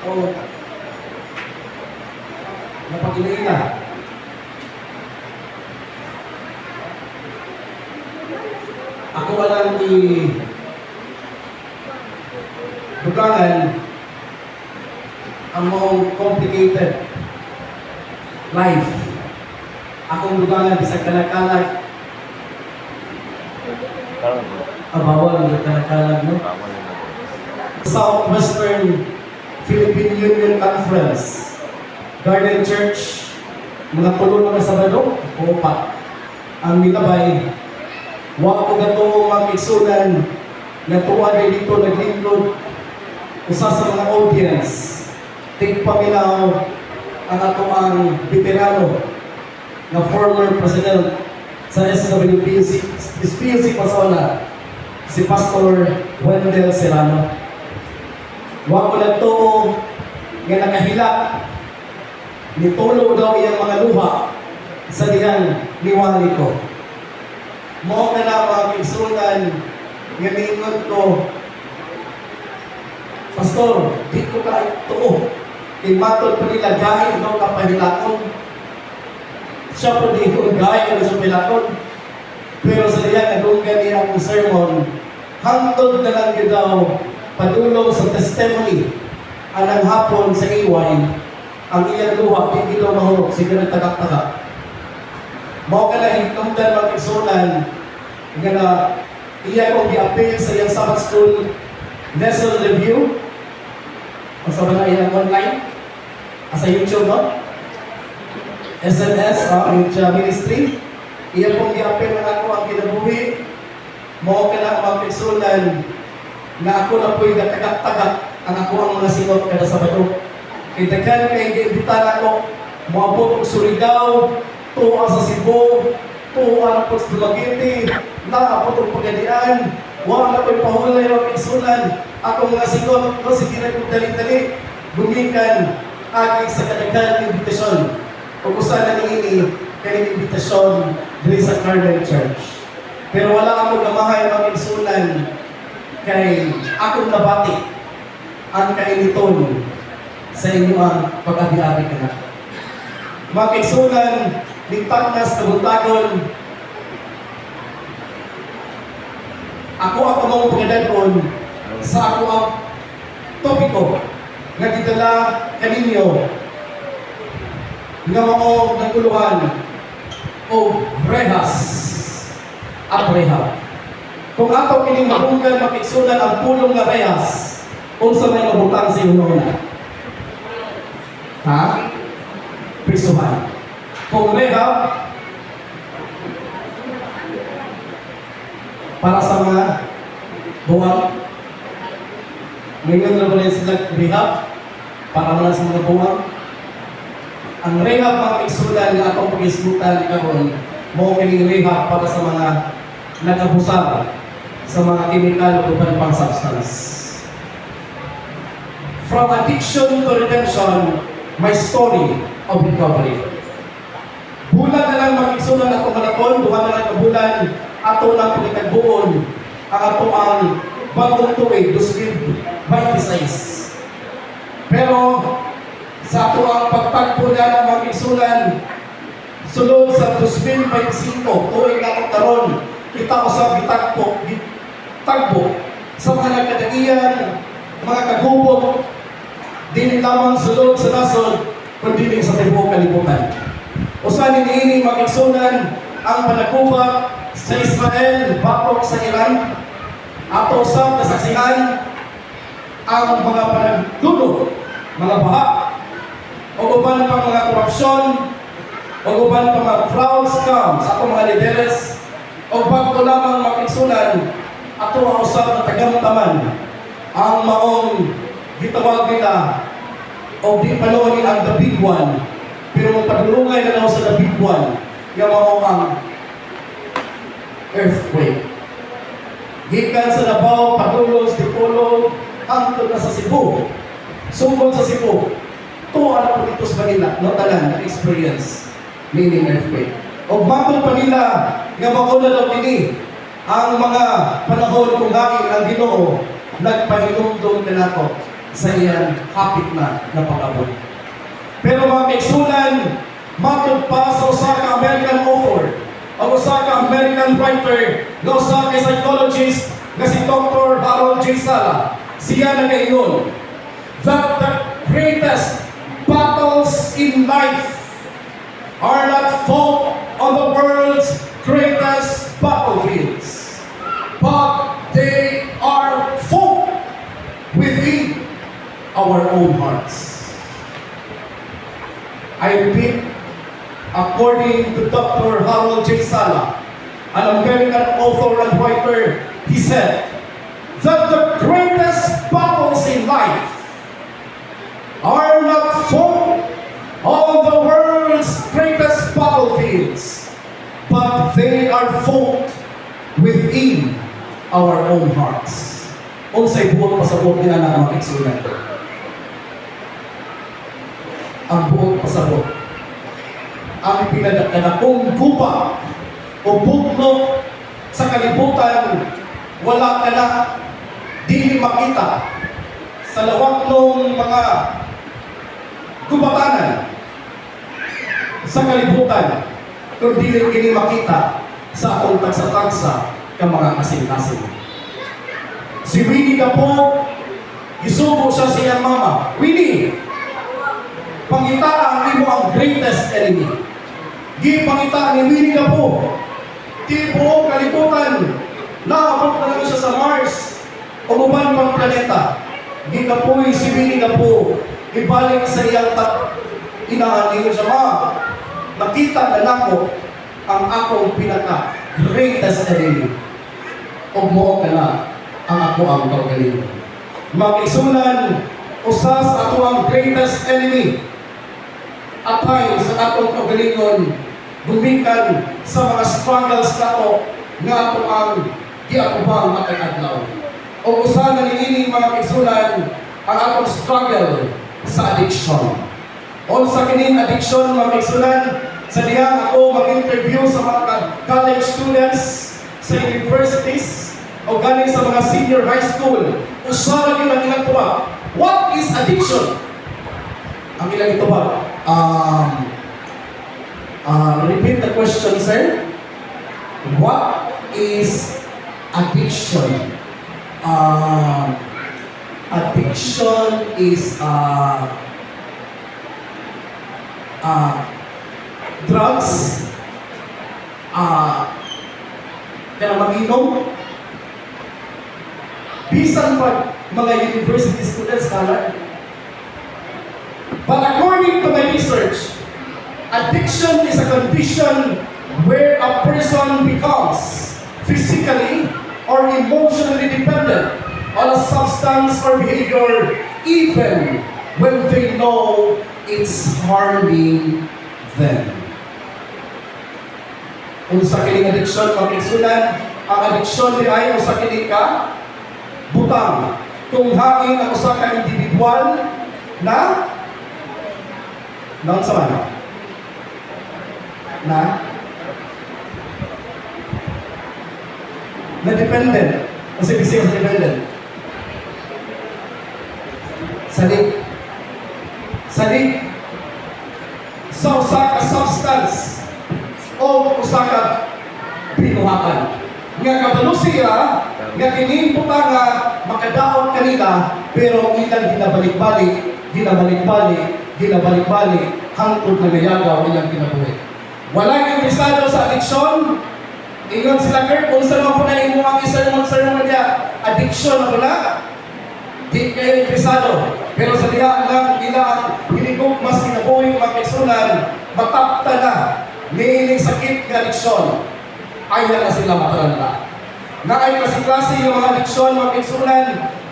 o napag-ina. Ako walang dugangan ang mga complicated life. Akong dugangan bisag kalakalag. Bawal ang kalakalag, no? Southwestern Philippine Union Conference, Garden Church, mga tulo na Sabado, o pa. Ang nilabay, wag ko gato mag-igsunan na tuwa dito naglingkod usa sa mga audience. Tigpaminaw ang ato ang veterano na former president sa SWPC Pasona, si Pastor Wendell Serrano. Wag ko na to nga nakahila nitulo daw iyang mga luha sa dihang liwali ko. Mo ka na mga kigsunan nga niingon ko, Pastor, di ko ka tuo. Kay matod pa nila gahit daw kapahilakon. Siya po di ko gahit sa pilakon. Pero sa diyan nadunggan niya ang sermon, hangtod na lang yun daw padulong sa testimony anang hapon sa iway ang iyang luha, hindi daw mahulog, sige na tagak-tagak. Mao ka na hinungdan mag-igsunan nga na iya kong i-appeal sa iyang Sabbath School lesson review. Masama na iyang online sa YouTube, no? SNS, ministry. Iya kong i-appeal na ako ang kinabuhi. Mao ka na mag-igsunan na ako na po'y tagak-tagak ang ako ang mga singot kada Sabado. Kay daghan kay giimbitan ako, moabot og Surigao, tuwa sa Cebu, tuwa po sa Dumaguete, naabot og Pagadian, wala ko'y pahulay o kigsunan. Ako mga singot, no, sige na kong dali-dali, gumikan agi sa kadaghan invitasyon. Kung usa na niini, kay invitasyon diri sa Garden Church. Pero wala ako gamahay mga kigsunan kay akong nabati ang kainiton sa inyo ang pag-abi-abi ka na. Mga kigsunan, ligtas na buntagon, ako ang pamang pagkadagon sa ako ang topiko nga gidala kaninyo nga mga naguluhan o rehas at rehab. Kung ato kining mahunggan makigsunan ang pulong nga rehas, unsa may mabutang sa una? Ha? Prisuhan. Kung rehab, para sa mga buwang, ngayon na ba sila rehab? Para mga sa mga buwang. Ang rehab mga kigsunan nga atong pag-isbutan karon, mo kining rehab para sa mga nag-abusar sa mga chemical o iban pang substance. From addiction to redemption, my story of recovery. Bulan na lang mag-igsunan ato malakon, duha na lang kabulan, ato lang pagkatagbuon ang ato ang bagong tuig, 2026. Pero sa ato ang pagtagpo na ng mag-igsunan, sulod sa 2025, tuig na akong taron, kita ko sa tagbo sa mga nagkadagiyan, mga kagubok, di lamang sulod sa nasod, kundi sa tibuok kalibutan. Usanin ini mag-igsunan ang panagubak sa Israel, bakok sa Iran, ato usab kasaksihan ang mga panagdulo, mga baha, o uban pang mga korupsyon, o uban pang mga fraud scams sa atong mga lideres, o bago lamang mag-igsunan, ato ang usab na tagamtaman ang maong gitawag nila o di panoorin ang the big one, pero magpadulungay na lang sa the big one, yung maong ang earthquake. Gikan sa Davao, Padulong, Dipolo, hangtod na sa Cebu. Sumod sa Cebu, tuwa na po dito sa Manila, no tanan, na-experience, meaning earthquake. O matod pa nila, nga mauna daw kini, ang mga panahon kung hangin ang Ginoo, nagpahinumdum na nato sa iyang hapit na pag-abot. Pero mga kaigsunan, matod pa sa usa ka American author, o usa ka American writer, nga usa ka psychologist nga si Dr. Harold J. Sala, siya nagaingon that the greatest battles in life are not fought on the world's greatest battlefields, but they are fought within our own hearts. I repeat, according to Dr. Harold J. Sala, an American author and writer, he said that the greatest battles in life are not fought on the world's greatest battlefields, but they are fought within our own hearts. Unsay buot pasabot nila na mga kaigsunan. Ang buot pasabot, ang pinagkanakong guba o bugno sa kalibutan, wala ka na, di makita sa lawak ng mga gubatanan sa kalibutan, kung di rin kini makita sa atong tagsa-tagsa ng mga kasing-kasing. Si Winnie the Pooh, isubo siya sa iyang mama, Winnie, pangita ang imo ang greatest enemy. Gipangita ni Winnie the Pooh, di buong kalibutan, naabot na lang siya sa Mars o uban pang planeta. Gikapoy si Winnie the Pooh, ibalik sa iyang inaanigon siya, ma, nakita na nako ang akong pinaka-greatest enemy. O mo ka na ang ako ang kaugalingon. Mag-isunan, usa sa ato ang greatest enemy. Atay sa atong kaugalingon, gumikan sa mga struggles nato nga ato ang giatubang matag-adlaw. O usa na niini mga kaigsunan ang atong struggle sa addiction. O sa kining addiction mga kaigsunan, sa diha ako mag-interview sa mga college students sa universities o galing sa mga senior high school. Usa ra gyud ang ilang tuwa. What is addiction? Ang ilang ituwa. Repeat the question, sir. What is addiction? Addiction is drugs, kaya mag-inom. Bisan pa mga university students kala. But according to my research, addiction is a condition where a person becomes physically or emotionally dependent on a substance or behavior even when they know it's harming them. Kung sa kining addiction, mag-igsunan, ang addiction di ay usa kini ka butang. Kung hangin ang usa ka individual na sa man na dependent. Kasi bisig sa dependent. Salig sa usa ka substance o usa ka binuhatan. Nga kabalo siya, nga kining butang nga makadaot kanila, pero ilang ginabalik-balik, hangtod na gayagaw ilang kinabuhi. Wala yung bisado sa addiction. Ingon sila, Kurt, kung saan mo po na imo ang sermon niya, addiction na wala, di kayo bisado. Pero sa diha lang, ilang hinigog mas kinabuhi mga kaigsunan, matapta na, niining sakit ng addiction, ay na sila matalanda. Na ay klase yung mga addiction, mga kaigsunan,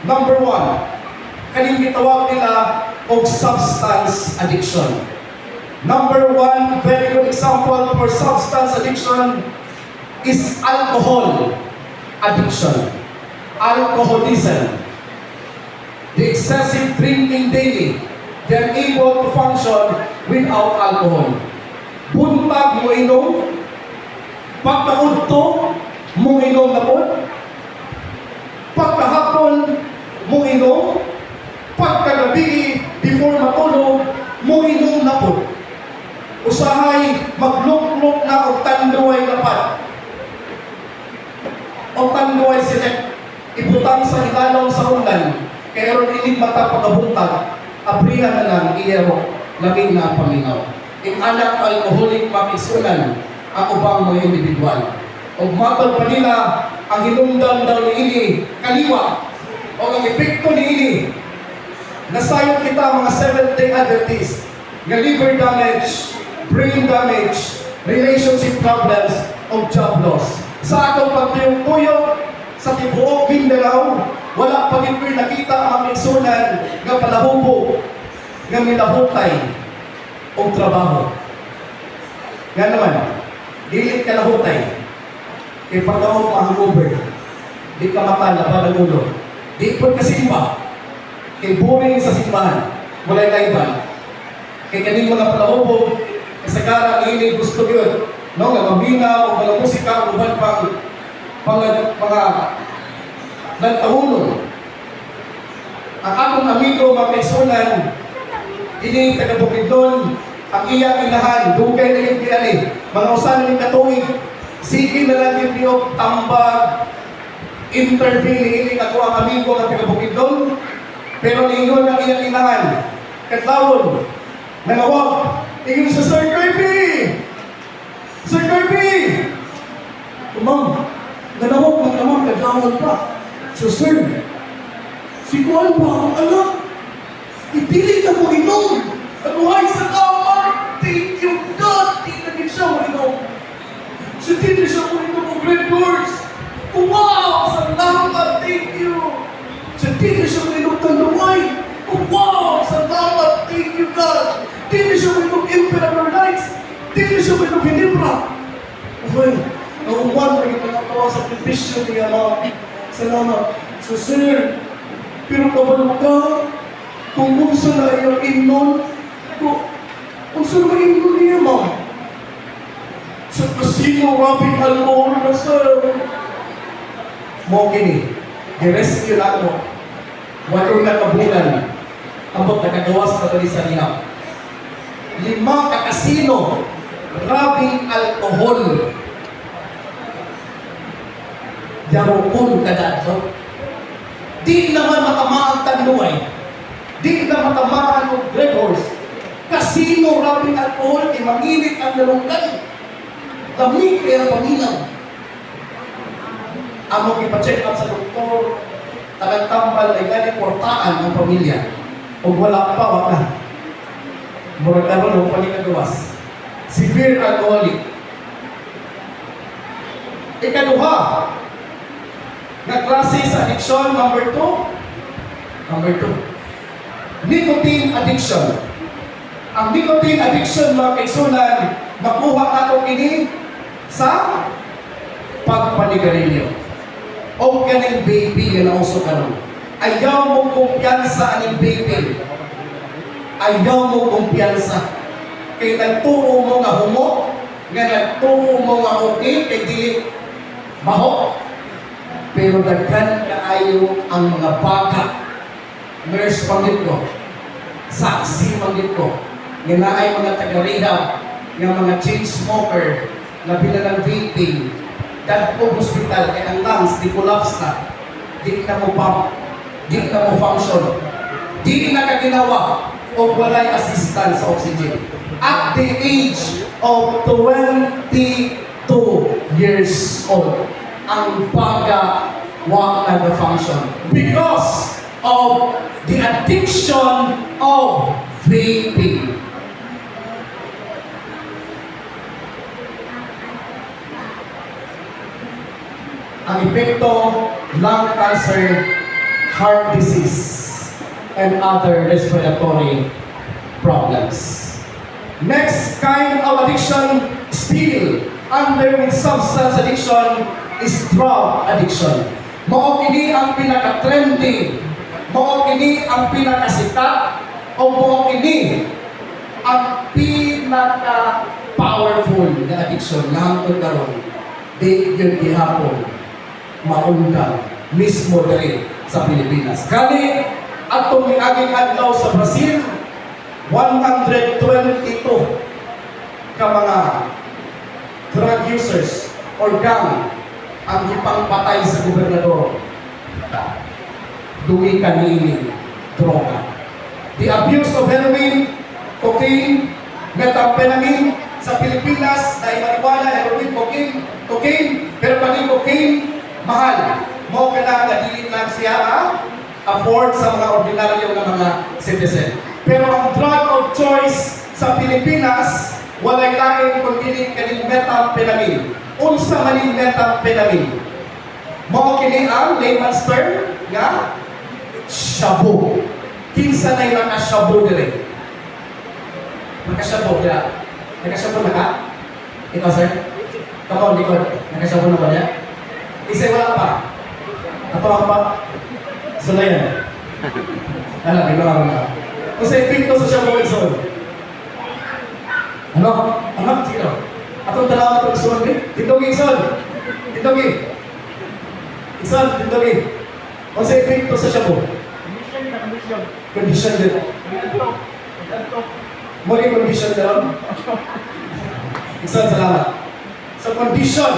number 1, kaning gitawag nila og substance addiction. Number 1, very good example for substance addiction is alcohol addiction. Alcoholism. The excessive drinking daily. They're able to function without alcohol. Buntag mo inom, pagkaudto mo inom na po, pagkahapon mo inom, Pagkagabi, before matulog, mo inom na po. Usahay, magluk-luk na o tanduay lapat. O tanduay select. Ibutang sa ilalong sa ulan. Kaya ron inig mata pagkabuntag. Abrihan na lang, iyero. Laming na paminaw. In anak alkoholik makisunan ang ubang mga individual. O matod pa nila ang hinungdan daw ni ini kaliwa. O ang epekto ni ini. Nasayot kita mga Seventh-day Adventists nga liver damage, brain damage, relationship problems, o job loss. Sa atong pagtuyong-tuyong sa tibuok Mindanao, wala pa rin nakita ang igsunan nga palahubo, nga milahutay, o trabaho. Nga naman, dilit ka lahutay, kay pagkaon pa ang Uber, di ka matala pa ng ulo, di po kasimba, kay boring sa simbahan, walay laiban, kay kaning mga palahubo, kasagara ini gusto yun, no, nga mabina o mga musika o uban pang mga nagtahunon. Ang akong amigo mga kaisunan, ini taga-Bukidnon, ang iyang inahan, dugay na yung kiyali, mga usan ng katuig, sige na lang yung niyok tambag, intervene, ini ako ang amigo ng taga-Bukidnon, pero niingon ang iyang inahan, katlawon, nangawag, tingin sa Sir Kirby! Sir Kirby! Ma'am, nanawag ng namang katlawon pa. So sir, si Kuan pa ang anak, ipilit na mo inom. Nabuhay sa tama, thank you God, di na din siya mo inom. So di na siya mo inom ng red doors. Wow, salamat, thank you. So di na siya mo inom ng luway. Wow, salamat, thank you God. Di na siya mo inom Emperor Lights. Di na siya mo inom Hinibra. Okay, nauman na yung nangatawa sa provision niya, ma'am. Salamat. So sir, pero kabalo ka, kung unsa na iyang inon, kung saan ba inon niya, ma'am? Sa casino, rapid alcohol na, sir. Mo kini, i-rescue na mo. Walang na kabulan, ambot nakagawas na tali sa niya. 5 ka casino, rapid alcohol. Darukon ka dato. Di naman matamaan tanluay. Di na matamaan o Red Horse. Casino, rapid alcohol, ay manginit ang lalunggan. Lamig kaya paminaw. Amo ipa-check up sa doktor, tagang-tambal ay gani portaan ang pamilya. O wala pa, wala. Murag naman o paligagawas. Severe alcoholic. Ikaduha, na klase sa addiction, number 2. Nicotine addiction. Ang nicotine addiction, mga kaisunan, makuha natin ini sa pagpanigarilyo. O kaning baby nga nauso karon. Ayaw mo kumpiyansa aning baby. Ayaw mo kumpiyansa. Kay nagtuo mo nga humo, nga nagtuo mo nga okay, kay dili baho. Pero daghan kaayo ang mga baka, nurse pangit ko, saksi pangit ko, nga naay mga taga-rehab, nga mga chain smoker, na binalang vaping, dagpog hospital, kaya ang lungs, di collapse na, di na mo pump, di na mo function, di na kaginawa, o walay assistance sa oxygen. At the age of 22 years old, ang baga wa nag-function because of the addiction of vaping. Ang epekto, lung cancer, heart disease, and other respiratory problems. Next kind of addiction, still under with substance addiction, is drug addiction. Mao kini ang pinaka-trending, mao kini ang pinaka-sikat, o mao kini ang pinaka-powerful na addiction nangtod karon. Di yun gihapon maundang mismo diri sa Pilipinas. Kani atong miaging adlaw sa Brazil, 122 ka mga drug users or gang ang ipangpatay sa gobernador. Dumi kanini droga. The abuse of heroin, cocaine, methamphetamine sa Pilipinas na marijuana, heroin, cocaine, pero pati cocaine, mahal. Mo kailangan dili lang siya afford sa mga ordinaryo ng mga citizen. Pero ang drug of choice sa Pilipinas, walay lain kundi kaning methamphetamine. Unsa man yung methamphetamine? Mo kini ang layman's term nga shabu. Kinsa na yung nakashabu dire? Nakashabu dia. Nakashabu na ka? Ikaw sir? Come on, likod. Nakashabu na ba niya? Isay wala pa. Ato ang pa. Sulayan. Alam, iba lang na. Kung sa ipinto sa shabu ison. Ano? Ano? Sige. Atong talawa itong ison eh. Tindogi ison. Tindogi. Ison, tindogi. Kung sa ipinto sa shabu. Condition din. Muli condition din. Isang salamat. Sa condition,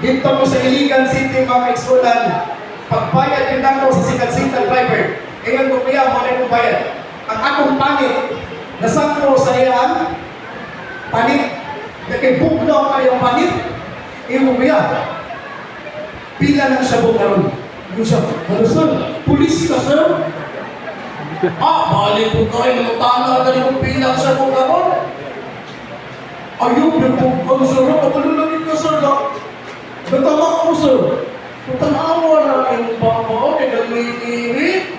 dito po sa Iligan City, mga kaisulan, pagbayad din ako sa sikat-sikat driver. Ngayon ko kaya, muli ko bayad. Ang akong panit, nasangko sa iyan, panit, nakibugnaw kayong panit, iyo kaya, pila ng shabu karon. Yung siya, ano sir? Pulis ka sir? Balik po kayo, nagtala na yung pila sa mga karon. Ayun, nagpugkang sir, kapalulagin ka sir na. Nagtama ko sir. Tanawa na yung baba, nagaliirit.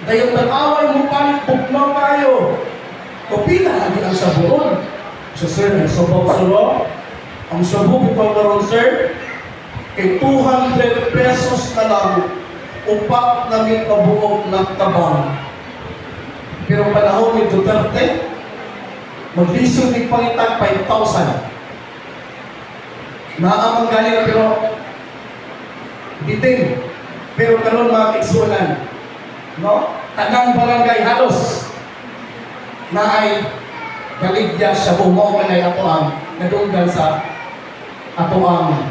Dahil tanawa yung palit, bugnaw kayo. O pila lagi ang sabuon. So sir, nagsabaw sir. Ang sabaw, ito karon sir, kay 200 pesos na lang. Upak namin kabuok ng tabang. Pero panahon ni Duterte, maglisod ni pangitag 5,000. Naamang galing pero bitin. Pero karon mga kaigsunan, no? Tanang barangay halos na ay baligya siya bumaw kanay ato ang nadunggan sa ato ang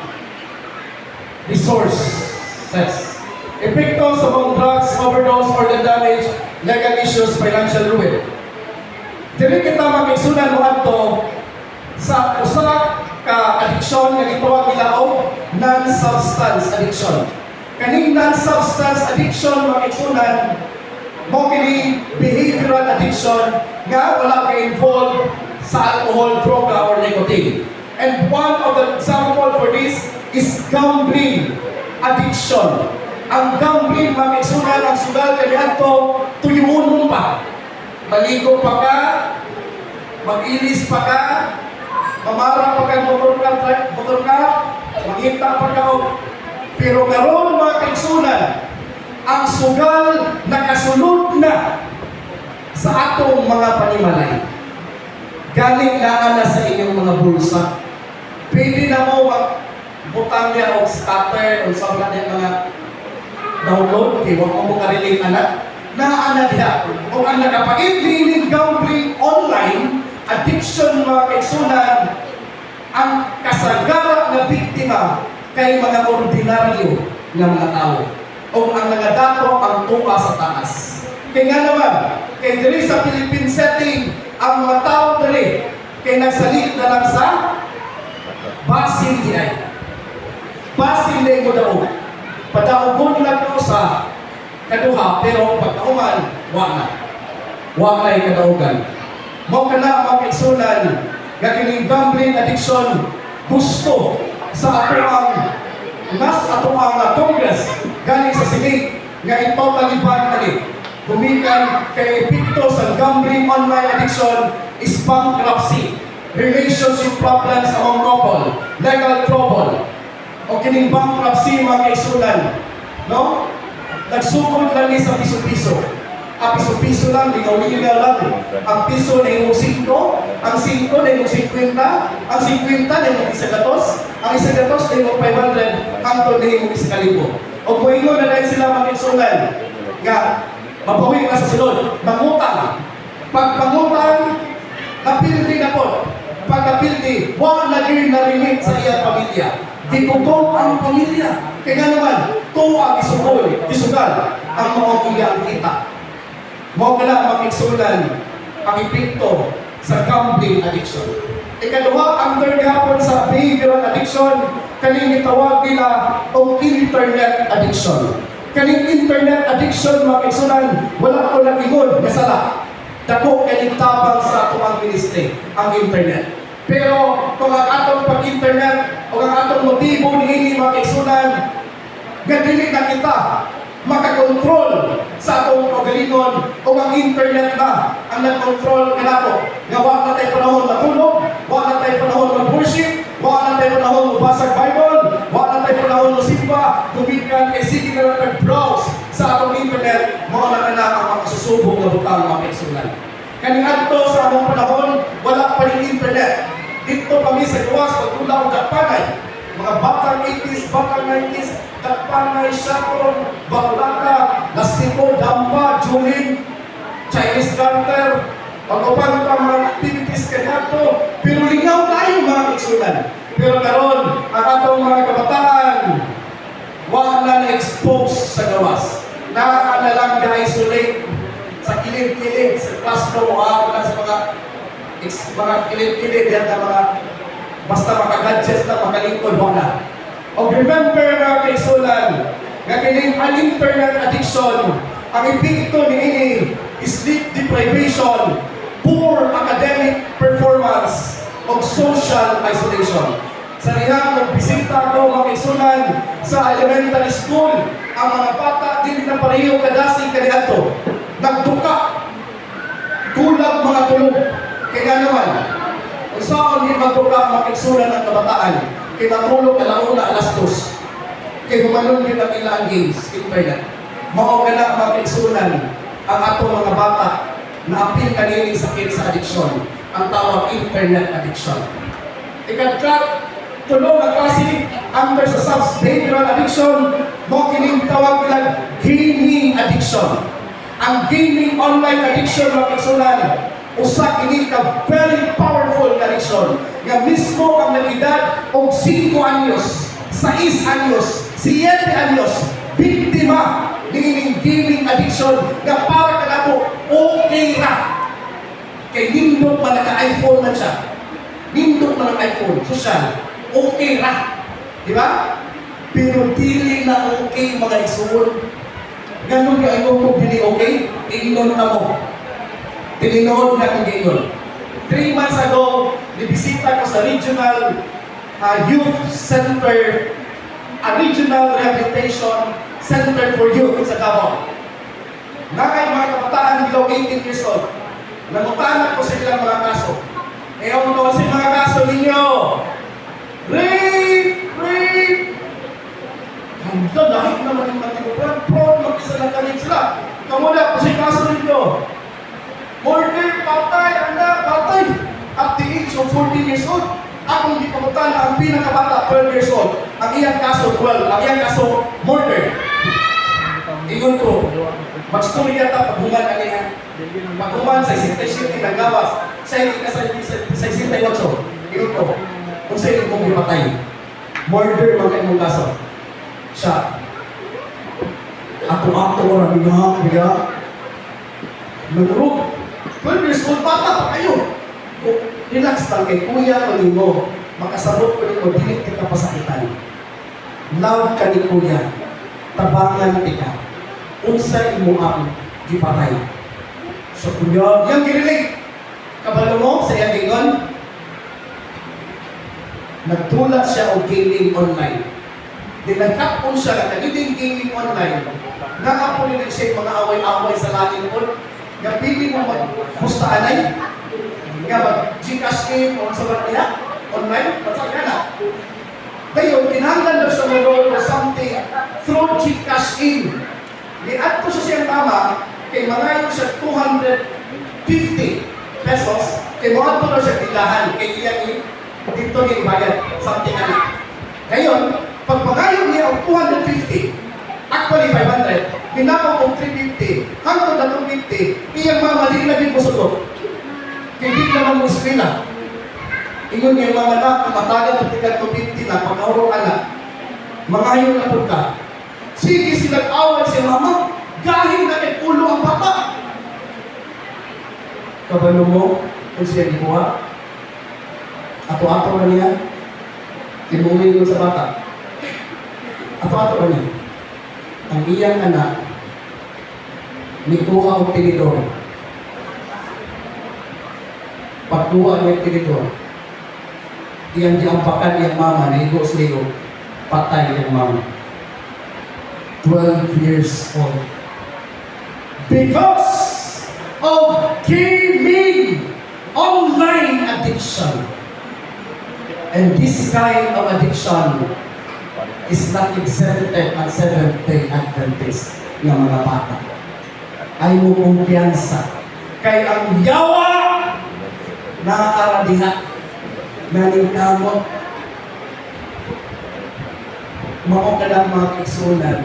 resources. Epekto sa mga drugs, overdose, organ damage, legal issues, financial ruin. Dili kita magigsunan mo ato sa usa ka addiction nga gitawag nila og non-substance addiction. Kaning non-substance addiction magigsunan mo kini behavioral addiction nga wala ka involved sa alcohol, droga, or nicotine. And one of the example for this is gambling addiction. Ang gambling, mamigsunan ang sugal kanihan to, tuyuunon pa. Maligo pa ka, mag-ilis pa ka, mamara pa ka, motor ka, magita pa ka. Pero karon mga kaigsunan, ang sugal nakasulod na sa atong mga panimalay. Galing na na sa inyong mga bulsa. Pwede na mo magbutang niya o scatter o sabla ng mga download, kaya huwag mo ka-relate anak, naana diha. O ang nakapag-ibling gambling online, addiction mga kaigsunan, ang kasagara na biktima kay mga ordinaryo ng mga tao. O ang mga dato ang tuwa sa taas. Kaya nga naman, kay diri sa Philippine setting, ang mga tao diri, kay nagsalit na lang sa basin di ay. Basin di mo daw. Padaogon lang ko sa kaduha, pero pagkauman, wag na. Wag na yung kadaogan. Mo ka na mga kaigsunan, gakining gambling addiction, gusto sa ato ang Congress, galing sa Senate, nga ito taliban na rin. Gumikan kay epekto sa gambling online addiction is bankruptcy, relationship problems among couple, legal trouble, o kining bankruptcy mga kaigsunan, no? Nagsukod lang ni sa piso-piso. Ang piso-piso lang, ligaw-ligaw lang. Ang piso na yung 5, ang 5 na yung 50, ang 50 na yung 100, ang 100 na yung 500, hangtod na yung 1,000. O kung ingo na lang sila mga kaigsunan, nga mabawi ka sa sulod, mangutang. Pag mangutang, napildi na po. Pag napildi, wala lagi narinig sa iyang pamilya. Gitutom ang pamilya. Kaya naman, to ang isugal ang mga iyang kita. Mao ka lang makiksulan ang epekto sa gambling addiction. Ikaduha, ang third hapon sa behavioral addiction, kaning itawag nila o internet addiction. Kaning internet addiction, makiksulan, wala ko nag-ingon, nasala. Dako kaning tabang sa atong ministry, ang internet. Pero kung ang atong pag-internet o ang atong motibo niini makiksulan, gadili na kita makakontrol sa atong kaugalingon o ang internet na ang nag-control kanako. Nga wala na tayo panahon matulog, wala na tayo panahon mag-worship, wala na tayo panahon magbasa Bible, wala na tayo panahon masimba, tumikan kay sige na lang browse sa atong internet, mga na ang makasusubok na butang makiksulan. Kaning adto sa among panahon, wala pa rin internet. Dito kami sa gawas, pagtulaw ng Dapanay, mga batang 80s, batang 90s, Dapanay, Sharon, Baklaka, Lasiko, Dampa, Julin, Chinese Carter, pag-upan pa mga activities kanyato, pero lingaw tayo mga kiksulan. Pero karon ang atong mga kabataan, wala na-expose sa gawas. Na lang na-isolate sa kilid-kilid, sa classroom, wala sa mga kilid-kilid, yan na mga basta makagadgets na makalingkod, wala. O remember mga kaisulan, nga kining ang internet addiction, ang epekto ni sleep deprivation, poor academic performance, o social isolation. Sa rihang nagbisita ko mga kaisulan sa elementary school, ang mga bata din na pareho kadasing kaniato, nagduka, kulang mga tulog. Kaya naman, kung saan hindi magduka makiksulan ng kabataan, kaya natulog na launa alas 2. Kaya humanon din ang ilang games, internet. Mao na makiksulan ang atong mga bata na apil kanining sakit sa addiction, ang tawag internet addiction. Ika-track, tulong ang klase under sa subbehavioral addiction, mo kining tawag nila gaming addiction. Ang gaming online addiction makiksulan, usa kini ka very powerful addiction nga mismo ang nag-edad og 5 anyos, 6 anyos, 7 anyos biktima nining gaming addiction nga para kanato okay ra kay nindot man naka-iPhone man siya, nindot man ang iPhone social, okay ra, di ba? Pero dili na okay mga isuon. Ganun ka ayaw ko dili okay, iinon na mo. Tininood na kong gayon. 3 months ago, nibisita ko sa Regional Youth Center, Regional Rehabilitation Center for Youth sa Davao. Nakay mga kabataan below 18 years old. Namutaan ko sa ilang mga kaso. Ewan ko kasi mga kaso ninyo. Rape! Rape! Handa, dahil naman yung matigupan. Proud mag-isa lang kanin sila. Kamula, kasi kaso ninyo. Murder, patay, anak, patay. At the age of 14 years old, akong di pamutan ang pinakabata, 12 years old. Ang iyang kaso, 12. Ang iyang kaso, murder. Ingon ko, mag-story yata paghuman ka niya. Paghuman sa 67 ng gawas, sa 68. Ingon ko, kung sa inyo kong ipatay. Murder, mga imong kaso. Siya. Ako, marami nga, nagurog. 12 years old, bata pa kayo. Relax lang kay kuya ko mo, makasabot ko nimo, dili ka pasakitan. Love ka ni kuya, tabangan ka. Unsa imo ang gipatay. So kuya, yang girilig. Kabalo mo sa iyang gingon, nagtulak siya og gaming online. Dinagkapon siya na nagiging gaming online. Nakapon nila siya mga away-away sa lalim po. Nga pili mo mag-bustaanay, nga mag-Gcash game o sa barya, online, patsak ka na. Ngayon, tinanggal na siya mag-roll or something through Gcash in. Di-add ko siya siyang tama, kay mangayon siya 250 pesos, kay mga na siya tilahan, kay iyang dito yung bayad, something na. Ngayon, pag mangayon niya ang 250, actually 500, Pinapa kong 350, hanggang na 250, iyang mama, di lagi ko sugot. Kaya di naman mo eskwela. Ingon niya, mga anak, matagal ng tigang 250 na, pagkahurong anak, mangayon na po ka. Sige silang awal si mama, gahing na kay ulo ang bata. Kabalo mo, kung siya gikuha, ato-ato na niya, tinumingin ko sa bata. Ato-ato na niya. Ang iyang anak, nikuha ang tinidor. Pagkuha niya tinidor, iyang diampakan niyang mama, naigo sa ligo, patay niyang mama. 12 years old. Because of gaming, online addiction. And this kind of addiction is not exempted at Seventh-day Adventist ng mga bata. Ay mo kumpiyansa. Kay ang yawa nakakaradiha naning kamot. Mao ka lang mga kaigsunan.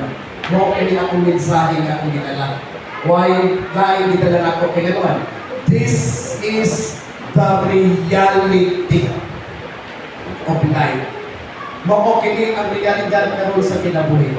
Mao ka lang akong mensahe nga akong ginala. Why? Dahil gidala ako kay ganoon. This is the reality of life. Mao kini ang realidad karon sa kinabuhi.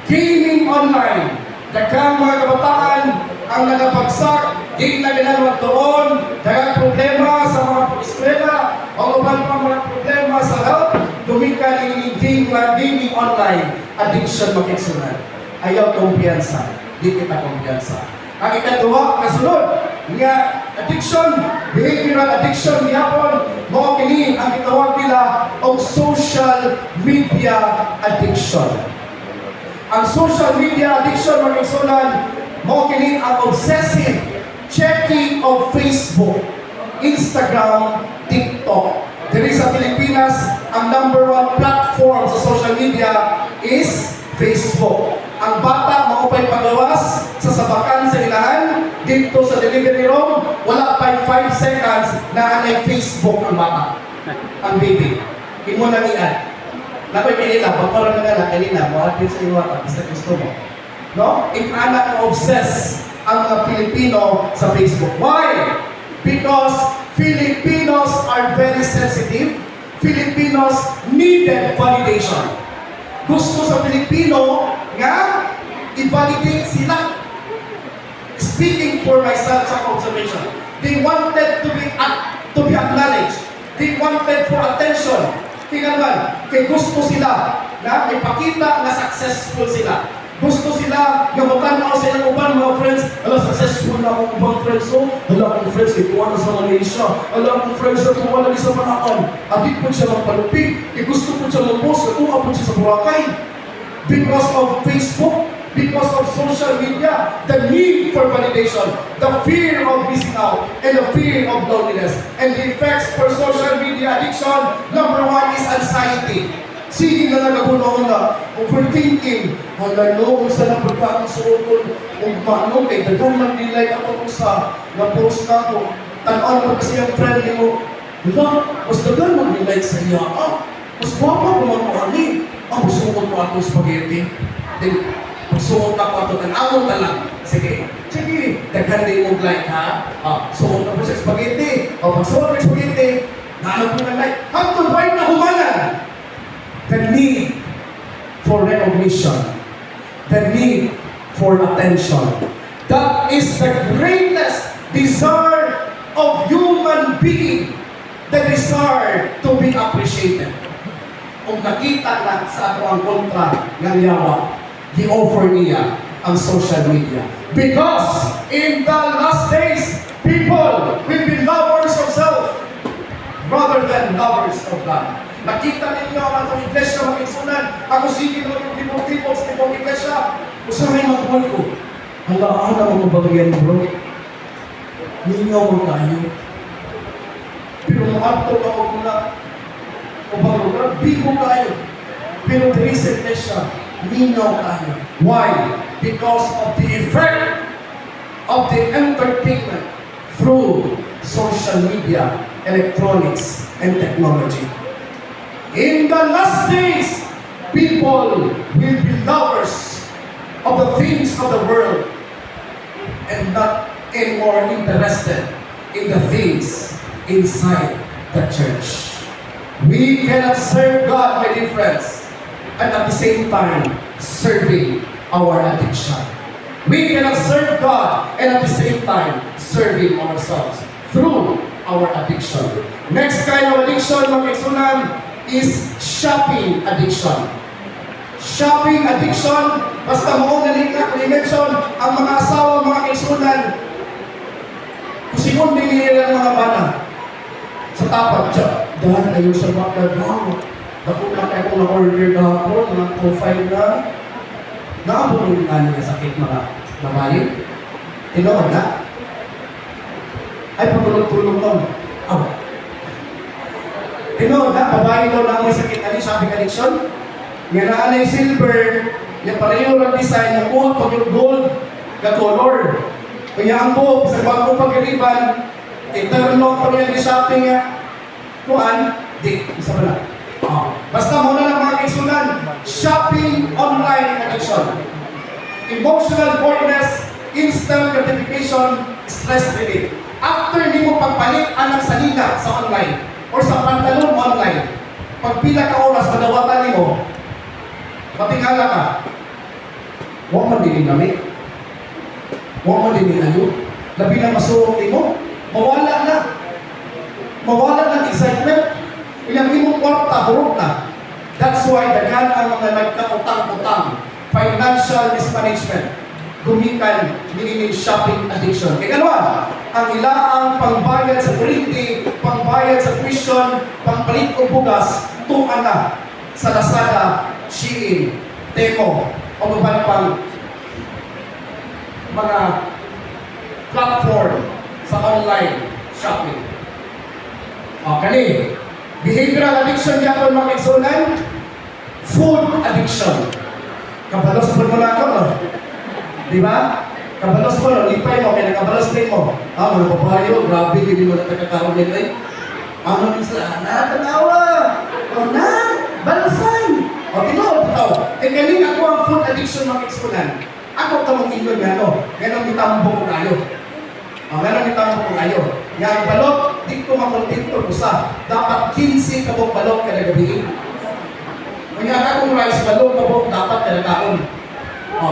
Gaming online, daghang mga kabataan ang nagapagsak, di na ginagawa doon, daghang problema sa mga eskwela, o uban pa mga problema sa health, tumika ni gaming online, addiction makiksunan. Ayaw kumpiyansa, di kita kumpiyansa. Ang ikaduha, kasunod, nga addiction, behavioral addiction, yapon, mo kini ang gitawag nila og social media addiction. Ang social media addiction mga igsunan, mo kini ang obsessive checking of Facebook, Instagram, TikTok. Diri sa Pilipinas, ang #1 platform sa social media is Facebook. Ang bata maupay pagawas sa sabakan sa ilahan, dito sa delivery room, wala pa 5 seconds na anay Facebook ang bata. Ang baby. Imo na iyan. Nakoy kanila, pagpara na nga kanina, mo sa iyo at basta gusto mo. No? Anak na obsess ang mga Pilipino sa Facebook. Why? Because Filipinos are very sensitive. Filipinos needed validation. Gusto sa Pilipino nga i-validate sila. Speaking for myself sa observation, they wanted to be acknowledged. They wanted for attention. Tingnan man, kay gusto sila na ipakita na successful sila. Gusto sila yung matanaw sa ilang uban mga friends. Ala, successful na akong ubang friends. So, ala akong friends, ikuha na sa Malaysia. Ala akong friends, ikuha lagi sa Panakan. Adik po siya magpalupig. Gusto po siya mag-post, ikuha po siya sa Boracay. Because of Facebook, because of social media, the need for validation, the fear of missing out, and the fear of loneliness. And the effects for social media addiction, #1 is anxiety. Sige na nagagunaon na, overthinking, wala no, kung saan ang pagkakang suotol, kung paano, kay dagang nag-like ako kung sa na-post na ko, tan-on mo kasi ang friend mo, wala, mas dagang mag-like sa iya, mas wapa ko mag-uani, masungod mo ako spaghetti, then, masungod na ko ato, tan-amon na lang, sige, daghan din mo like ha, sungod na po sa spaghetti, masungod na spaghetti, naanap mo na like, hangtong bait na humanan, the need for recognition, the need for attention. That is the greatest desire of human being, the desire to be appreciated. Kung nakita na sa ato ang kontra ng yawa, i-offer niya ang social media. Because in the last days, people will be lovers of self rather than lovers of God. Nakita ninyo ang atong iglesia mga igsunan. Ako sige mo yung tipong-tipong sa tipong iglesia. Usahay magkuhan ko. Halaan na mga bagyan bro. Ningaw mo tayo. Pero maabto ka o muna. O bang lugar, bigo kayo. Pero diri sa iglesia, ningaw tayo. Why? Because of the effect of the entertainment through social media, electronics, and technology. In the last days, people will be lovers of the things of the world and not anymore interested in the things inside the church. We cannot serve God, my dear friends, and at the same time serving our addiction. We cannot serve God and at the same time serving ourselves through our addiction. Next kind of addiction, mga kaigsunan, is shopping addiction. Shopping addiction, basta mo na-mention, ang mga asawa, mga kaigsunan, kusingon din nila ng mga bana. Sa tapat siya, dahil kayo sa bakal na, ako na kayo na order na ako, mga profile na, nakabulong na nga sakit mga babae. Tinoon na? Ay, pagulong-tulong nun. Tinoon na, babae daw na may sakit, ano shopping addiction? Nga na anay silver, yung pareho ng design, yung kuha pag yung gold, ka color. Kaya ang buhok, sa bago pag-iriban, eterno pa rin yung shopping nga. Kuhan, di, isa pa na. Basta muna lang mga kaigsunan, shopping online addiction. Emotional boredness, instant gratification, stress relief. After hindi mo pagpalit ang salina sa online or sa pantalon online, pagpila ka oras, madawatan mo, patingala ka, huwag man din lamig, huwag man din ayo, labi na masurong mo, mawala na. Mawala ng excitement. Ilang imong kwarta, hurot na. That's why daghan ang mga nagkautang-utang, financial mismanagement, gumikan niining shopping addiction. Kaya gano'n, ang ilaang pangbayad sa kuryente, pangbayad sa tuition, pangpalit o bugas, tuan na sa Lazada, Shein, Temo, o pang mga platform sa online shopping. Kani, behavioral addiction yapon mga kaigsunan, food addiction. Kabalos po mo na ako, no? Di ba? Kabalos mo, no? Lipay mo, kaya nakabalos din mo. Mga babayo, grabe, hindi mo natakakaroon din rin. Ano din sila? Tanawa! O na! Balasan! O tino, kani ako ang food addiction mga kaigsunan. Ako tamang inyo nga, no? Ganang itambong ko kayo. Ganang itambong ko kayo. Yang balot, di ko makontento usa. Dapat 15 kabog balot kada gabi. Kaya akong rice balot kabog dapat kada kaon.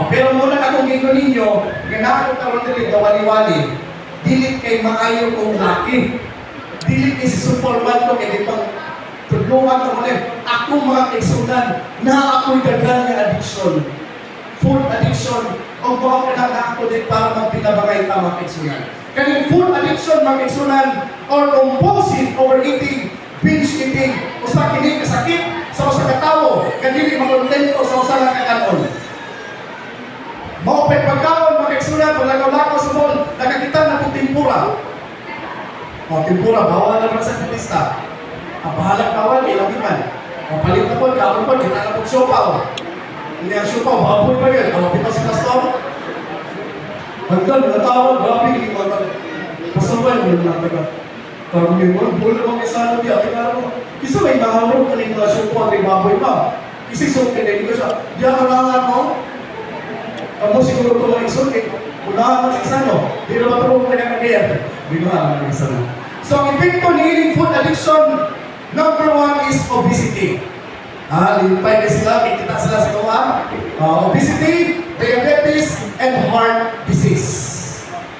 Pero muna akong gingo ninyo, ganako karon dili dawali-wali. Dili kay maayo kong laki. Dili kay si Superman ko kay di pang tulungan ko ulit. Ako mga kaigsunan, na ako'y daghan nga addiction. Food addiction. O mga kanang ako din para magpinabagay ta mga kaigsunan. Kaning food addiction, mga kaigsunan, or compulsive overeating, binge eating, usa kini kasakit sa usa ka tawo, kanili makontento sa usa nga kakanon. Mao pay pagkaon mga kaigsunan, palagaw-lagaw sa mall, nakakita na kung tempura. Tempura, bawal naman sa lista. Ang bahalag bawal, ilang iman. Palit na po, kapon po, kita na po siopaw. Hindi ang siopaw, baboy pa yun. Ang pito si pastor. Hanggang natawag, grabe, hindi mo natin. Pasaway mo yung nataga. Kami mo, bulo mga isano diya, tingnan mo. Kisa may nahawag ka rin na siopaw, may baboy pa. Kasi so, hindi ko siya, diyan ka langan mo. Kamu siguro ito ang isulti. Unahan mo sa isano. Di na matulog na kakagayat. Di na ang isano. So, ang epekto ni eating food addiction, number 1 is obesity. Limpay na sila, kita sila sa gawa. Obesity, diabetes, and heart disease.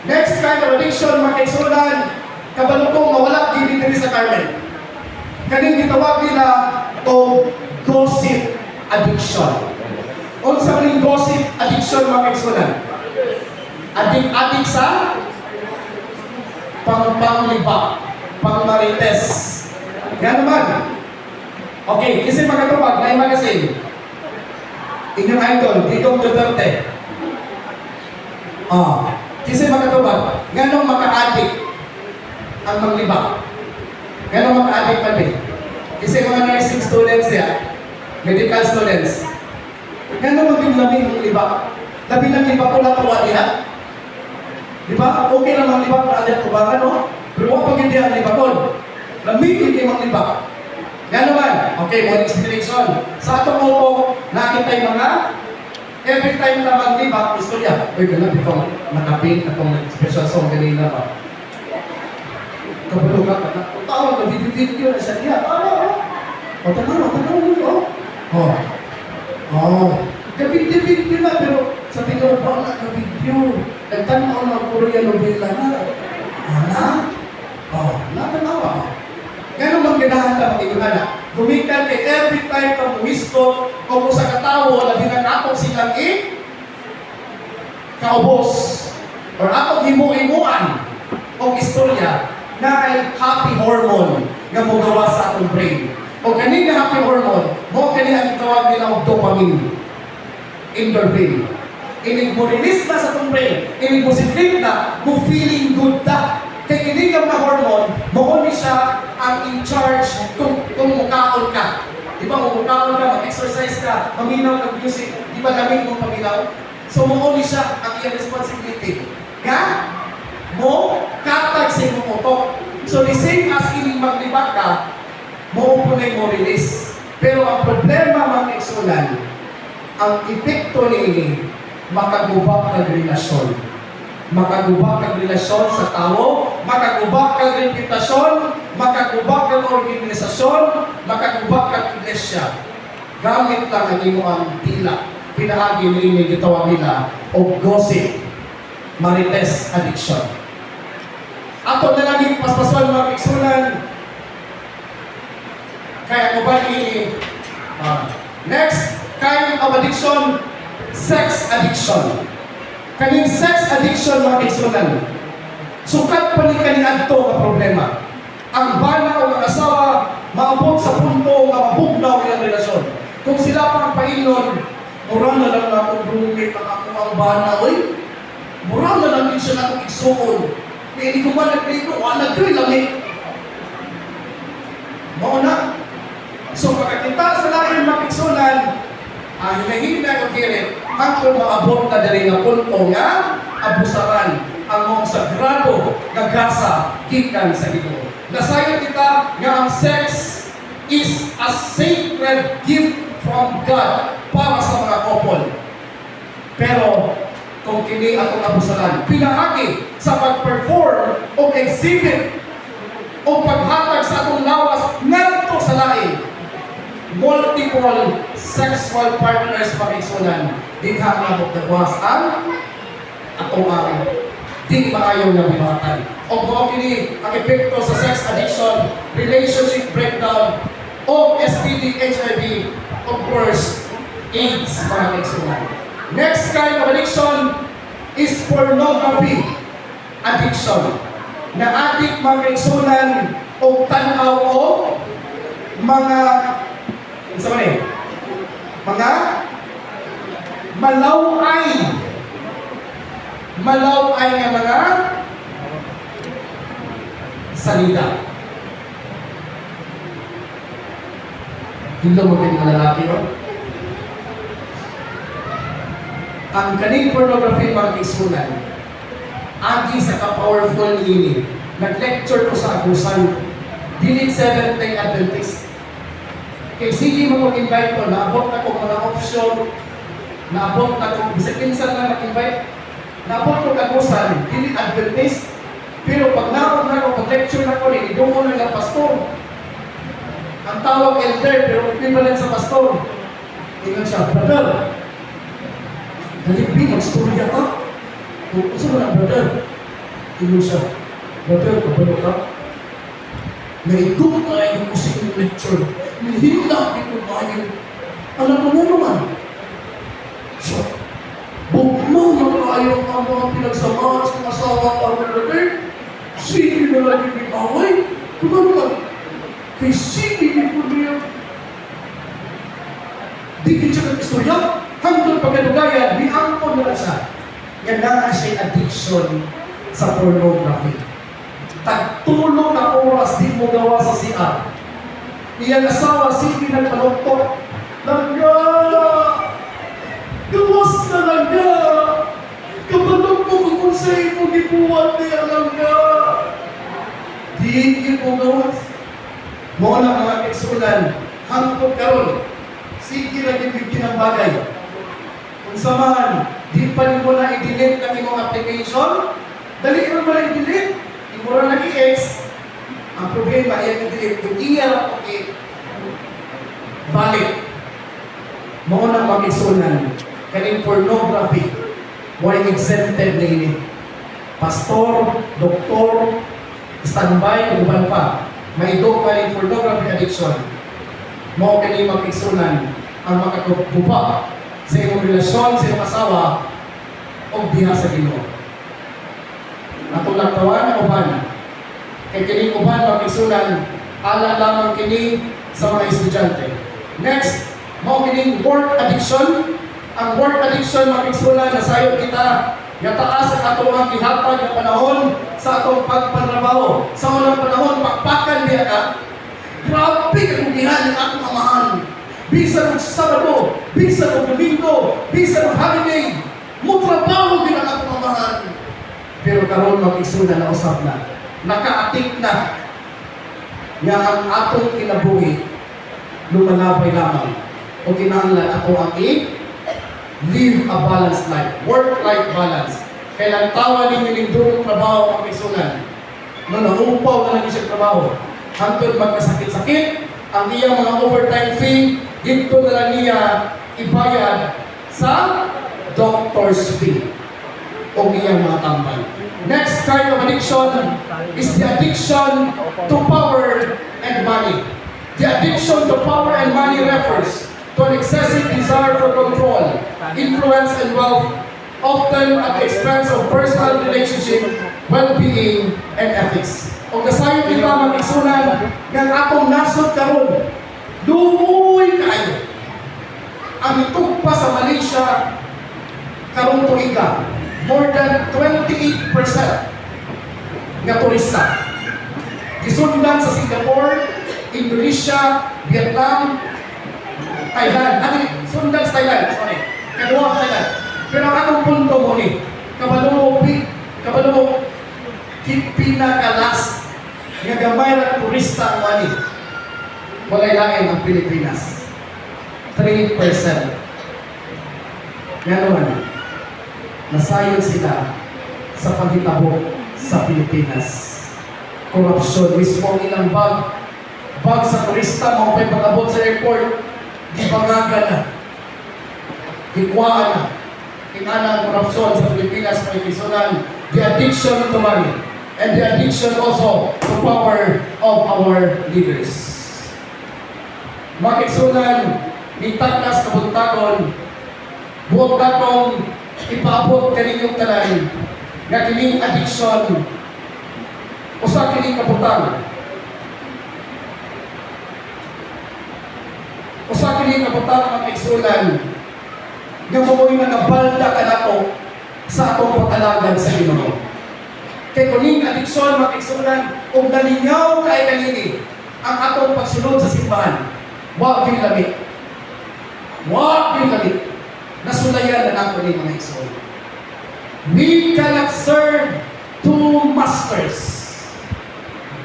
Next kind of addiction, mga kaigsunan, kabalukong mawala din dito sa Carmen. Kaning gitawag nila o gossip addiction. Unsa maning gossip addiction, mga kaigsunan? Adik-adik sa pangpangliba, pangmarites. Yan naman. Okay, kasi magkatubag, na magazine. Inyong idol, Digong Duterte. Kasi magkatubag, ganong maka-addict ang mangliba. Ganong maka-addict pa din. Kasi mga nursing students yan, medical students, ganong maging-labing ang liba. Labi ng liba ko natuwa diha. Di ba? Okay lang ang liba para adyan tubangan, no? Pero huwag pag-hindi ang liba ko. Lamigin kayo ang liba. Yan naman. Okay, one explanation. Sa atong upo, nakita yung mga Every time na mag-libak, gusto niya, uy, ganun, ikaw, nakapin, akong special song ganina ba? Kabalo ka na, tawag ka, video na siya niya, o, tanong, Ka-video na, pero sabi ko, wala ka-video. Nagtanaw na Korean novela na. Natanawa. Gano'n magkinahan ka mag-inunan. Gumikan kay every time ka muhisto o kung sa katawo, labi ng atong silang kaubos or atong himu-himuan o istorya na ay happy hormone nga magawa sa atong brain. O kanina happy hormone, mo kanina ang tawag nila og dopamine. Endorphin. Inig mo release na sa itong brain. Inig mo secret na, mo feeling good na. Kaya kinig ang mga hormone, mauni siya ang in charge kung mukaon ka. Di ba, kung mukaon ka, mag-exercise ka, maminaw ng music, di ba gamit mong paminaw? So, mauni siya ang iyong responsibility. Nga? Mo, katag sa imong utok. So, the same as ining maglibak ka, maupunay mo release. Pero ang problema, mga kaigsunan, ang epekto ni makagubak ng relasyon. Makagubak ng relasyon sa tao, makagubak ng reputasyon, makagubak ng organisasyon, makagubak ng iglesia. Gamit lang ang inyong tila. Pinahagi ni gitawag nila o gossip, marites addiction. Ato na lagi paspaswan mga kaigsunan. Kaya ko ba next kind of addiction, sex addiction. Kaning sex addiction, mga kaigsunan, sukat pa ni kaning adto nga problema. Ang bana o ang asawa, maabot sa punto nga mabugnaw ang relasyon. Kung sila pang painon, murang na lang na akong roommate ang ako ang bana, oy. Murang na lang din siya na akong igsuon. Kaya hindi ko ba nag-rito, wala nag-rito lang Mauna. So, pagkakita sa lain mga kaigsunan, hinahinda ko kirit, hangtod maabot na dali nga punto nga abusaran ang mong sagrado nga gasa gikan sa Ginoo. Nasayon kita nga ang sex is a sacred gift from God para sa mga couple. Pero kung kini atong abusaran, pinahagi sa pag-perform o exhibit o paghatag sa atong lawas ngadto sa lain, multiple sexual partners pakisunan, di ka nabukdagwas ang atong di maayaw na bimatan. O kung kini ang epekto sa sex addiction, relationship breakdown, o STD, HIV, of course, AIDS mga kaigsunan. Next kind of addiction is pornography addiction. Na-addict mga kaigsunan o tanaw o mga mga malaway nga mga salita. Hindi mo kayo malalaki, no? Ang kaning pornography mga kaigsunan, agi sa ka-powerful ini. Nag-lecture ko sa Agusan, Dilig Seventh-day Adventist. Kay sige mo mag-invite ko, naabot na ko mga option, naabot na ko, bisag pinsan na mag-invite, naabot ko Agusan, Dilig Adventist, pero pag naabot na ko, pag-lecture na ko, idungo na ng pastor. Ang tawag elder, pero equivalent sa pastor. Tingnan siya, brother, nalipin, mag-storya ka. Kung mo na, brother, tingnan siya, brother, kabalo ka. Naigong kayo ko sa inyong lecture. Nihila ito kayo. Alam mo na naman. So, bugnaw na kayo ang mga pinagsamahan sa asawa ka, brother. Sige na lang yung away. Kung ano lang. Kay sige ko niya. Di siya kag-istorya. Hanggang pagkalugayan, niangkon na lang siya. Yan na siya addiction sa pornography. Tagtulong na oras di mo gawa sa CR. Iyang asawa, sige nagpaluktok. Langga! Gawas na langga! Kabalog mo kung sa'yo mo gibuhat niya langga! Di mo gawas. Mo na mga kaigsunan, hangtod karon. Sige na gibigyan ng bagay. Kung samahan, di pa rin mo na i-delete ang imong application, dali mo na i-delete. Di mo na i-ex. Ang problema ay i-delete. Yung iya balik. Mo na mag-isunan. Kaning pornography. Why exempted na ini? Pastor, doktor, standby, uban pa. May dog pa rin pornography addiction. Mo kaning mag-isunan ang makatubupa sa iyong relasyon, sa iyong asawa, o diha sa Ginoo. Natulak kawan ang uban. Kay kining uban mag-isunan, ala lamang kini sa mga estudyante. Next, mo kining work addiction. Ang work addiction mag-isunan na sayo kita yataas ang atong gihatag na panahon sa atong pagpanrabaho. Sa unang panahon, pakpakan niya ka. Grabe kang gihan ng atong amahan. Bisan ng Sabado, bisan ng Domingo, bisan ng holiday, mutrabaho din ang atong amahan. Pero karon mag-isuna na usap na. Nakaatik na. Nga ang atong kinabuhi, lumalabay lamang. O kinahanglan ako ang live a balanced life. Work-life balance. Kailan tawa ninyo ng durong trabaho ang isunan. No, nauupaw na lang siya trabaho. Hantod magkasakit-sakit, ang iyang mga overtime fee, dito na lang niya ibayad sa doctor's fee o iyang mga tambal. Next kind of addiction is the addiction to power and money. The addiction to power and money refers to an excessive desire for control, influence, and wealth, often at the expense of personal relationship, well-being, and ethics. O kasayo kita mag-isunan ng atong nasod karon, lumoy kayo. Ang itugpa sa Malaysia karong tuiga, more than 28% nga turista. Gisundan sa Singapore, Indonesia, Vietnam, Thailand. Sundan sa Thailand. Sorry. Kaduwa sa Thailand. Pero ang atong punto mo ni, kabalo mo, pinakalas nga gamay na turista ang wani. Walay lain ang Pilipinas. 3%. Nga naman, nasayon sila sa paghitabo sa Pilipinas. Korupsyon, mismo ang ilang bag sa turista, mga pa'y pag-abot sa airport, gibangagan na, gikwaan na, inana ang korupsyon sa Pilipinas, may kisunan, the addiction to money, and the addiction also to power of our leaders. Makiksunan, nitaknas kabuntagon, buong katong ipaabot kaninyong tanan, nga kining addiction, o sa kining kabutang, o sa kining kabutang ang kaigsunan, nga mamoy nakabalda ka nato sa atong pag-alagan sa Ginoo. Kay kuning addiction makigsunan, kung nalingaw kay kanini ang atong pagsunod sa simbahan, wag yung lamit. Wag yung lamit. Nasulayan na nato ni mga igsoon. We cannot serve two masters.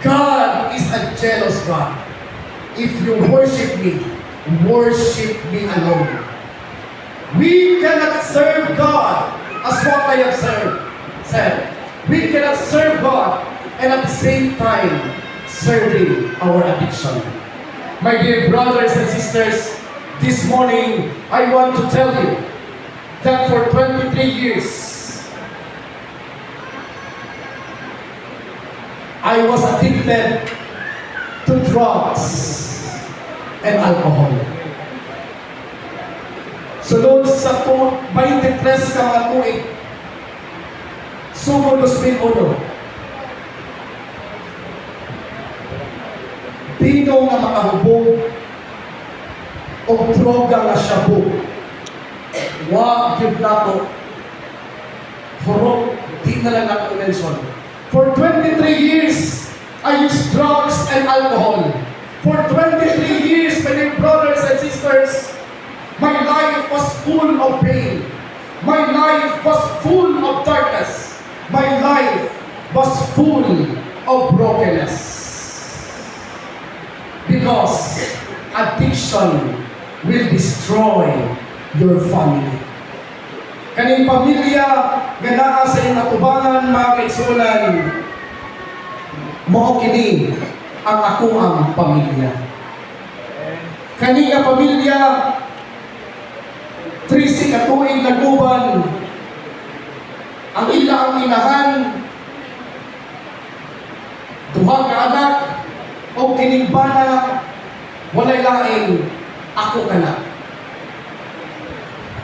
God is a jealous God. If you worship me alone. We cannot serve God as what I have said. We cannot serve God and at the same time serving our addiction. My dear brothers and sisters, this morning I want to tell you that for 23 years I was addicted to drugs and alcohol. Sunod sa 23 ka mga tuig, sumod 2001, dino nga makahubog o droga nga shabu. Wag yun nato. Hurot, di na lang nato mention. For 23 years, I used drugs and alcohol. For 23 years, my dear brothers and sisters, my life was full of pain. My life was full of darkness. My life was full of brokenness. Because addiction will destroy your family. Kaning pamilya nga naa sa iyong atubangan, mga kaigsunan, mao kini ang ako ang pamilya. Kani nga pamilya 13 ka tuig naguban ang ila ang inahan, duha ka anak o kining bana walay laing ako kana.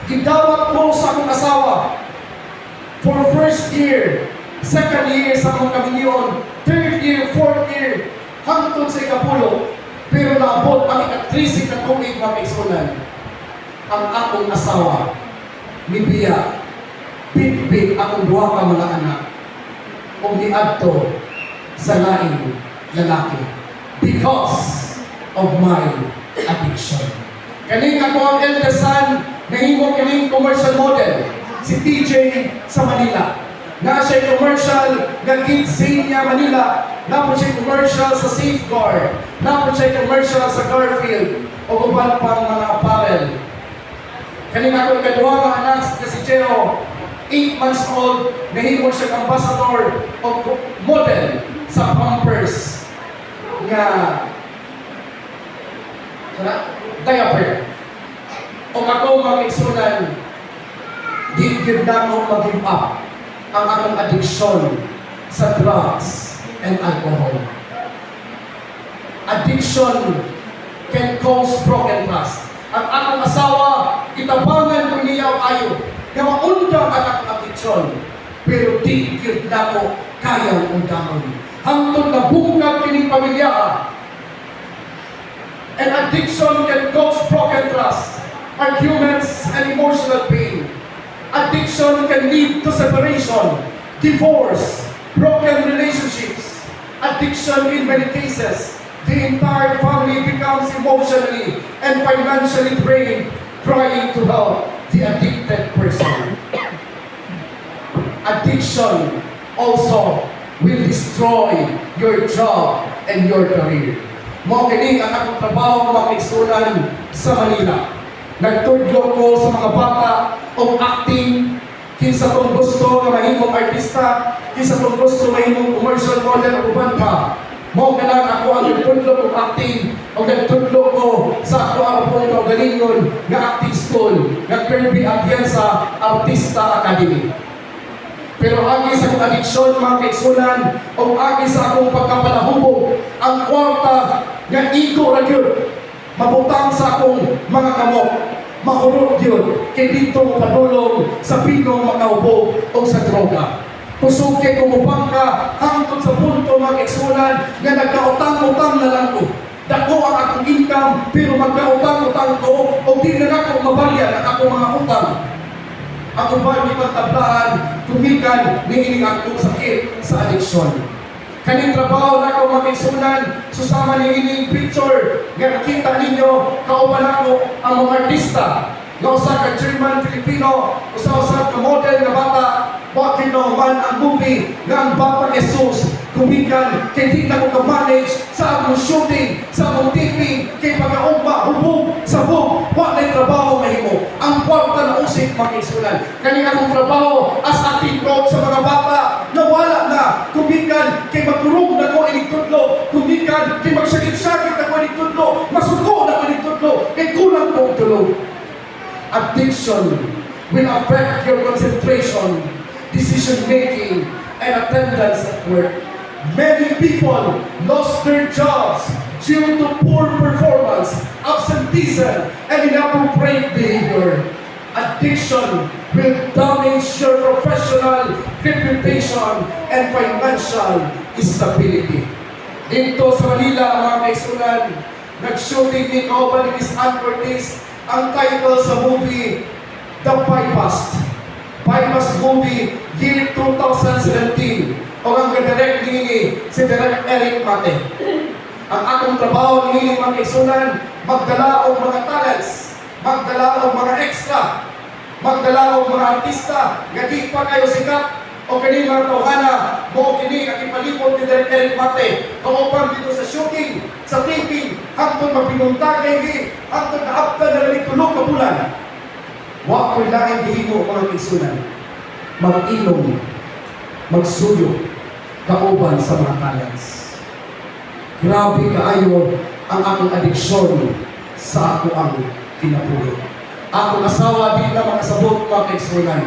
Gidawat ko sa akong asawa for first year, second year sa akong kamilyon, third year, fourth year, hangtod sa ikapulo, pero naabot ang ika-13 ka tuig mga kaigsunan. Ang akong asawa, nibiya, pitpit akong duha ka mga anak, o niadto sa laing lalaki because of my addiction. Kaning ako ang eldest son, nahimo kining commercial model, si TJ sa Manila. Na siya commercial ng Kidzania, Manila. Na po siya commercial sa Safeguard. Na po siya commercial sa Garfield. O uban pang mga apparel. Kaning ako ikaduha nga anak na si Cheo, 8 months old, nahimo siya ambassador o model sa Pampers nga diaper. O ako mga kaigsunan, di gyud na ako mag-give up ang akong addiction sa drugs and alcohol. Addiction can cause broken trust. Ang akong asawa, itabangan ko niya ayo na maundang ang akong addiction, pero di gyud na ako kayang undangon. Hangtod na bungkag kining pamilya. And addiction can cause broken trust, arguments, and emotional pain. Addiction can lead to separation, divorce, broken relationships. Addiction, in many cases, the entire family becomes emotionally and financially drained, trying to help the addicted person. Addiction also will destroy your job and your career. Mao kini ang akong trabaho mga kaigsunan sa Manila. Nagtudlo ko sa mga bata o acting, kinsa kong gusto na mahimong artista, kinsa kong gusto mahimong commercial model o uban pa. Mao ka lang ako ang nagtudlo kong acting o nagtudlo ko sa ako ang pong kaugalingon nga acting school, nga Kirby Atienza Artista Academy. Pero agi sa akong addiction mga kaigsunan o agi sa akong pagkapalahubog, ang kwarta nga iko ra gyud mabutang sa akong mga kamok, mahurot yun, kay dito padulong sa pinong makahubog o sa droga. Kusog kay kumubang ka, hangtod sa punto mga kaigsunan, nga nagkautang-utang na lang ko. Dako ang akong income, pero magkautang-utang ko, o di na ako mabalya ng akong mga utang. Ako ba di pagtablaan, tumikan, niiling akong sakit sa addiction. Kaning trabaho na ako mga kaigsunan, susama ni ining picture, nga nakita ninyo, kauban ako ang mga artista, nga usa ka German, Filipino, usa ka model na bata, bakit man ang movie nga ang Bata Jesus, kumikan, kay di na ko ka-manage sa akong shooting, sa akong taping, kay pagkaugma, hubog, sabog, wala trabaho mahimo. Ang kwarta na usik mga kaigsunan. Kaning akong trabaho as acting coach sa mga bata, nawala na, kumikan, kay magturong na ko inigtudlo, kumikan, kay magsakit-sakit na ko inigtudlo, masuko na ko inigtudlo, kay kulang ko tulog. Addiction will affect your concentration, decision-making, and attendance at work. Many people lost their jobs due to poor performance, absenteeism, and inappropriate behavior. Addiction will damage your professional reputation and financial stability. Dito sa Manila, mga kaigsunan, nag-shooting ni kauban ni Miss Ann Cortez ang title sa movie, The Bypassed. Bypass movie, year 2017. O ang direct ni si Direct Eric Mate. Ang akong trabaho ni mga kaigsunan, magdala og mga talents, magdala og mga extra, magdala og mga artista, nga di pa kayo sikat, o kini mga tawhana, mo kini ang ipalipot ni Direct Eric Mate, kauban dito sa shooting, sa taping, hangtod magpinunta kay hangtod na apta na rin tulog ka bulan. Wa ko'y laing gihimo mga kaigsunan. Mag-inom, magsuyo, kauban sa mga talents. Grabe kaayo ang akong adiksyon sa ako ang kinabuhi. Akong asawa di na makasabot mga kaigsunan.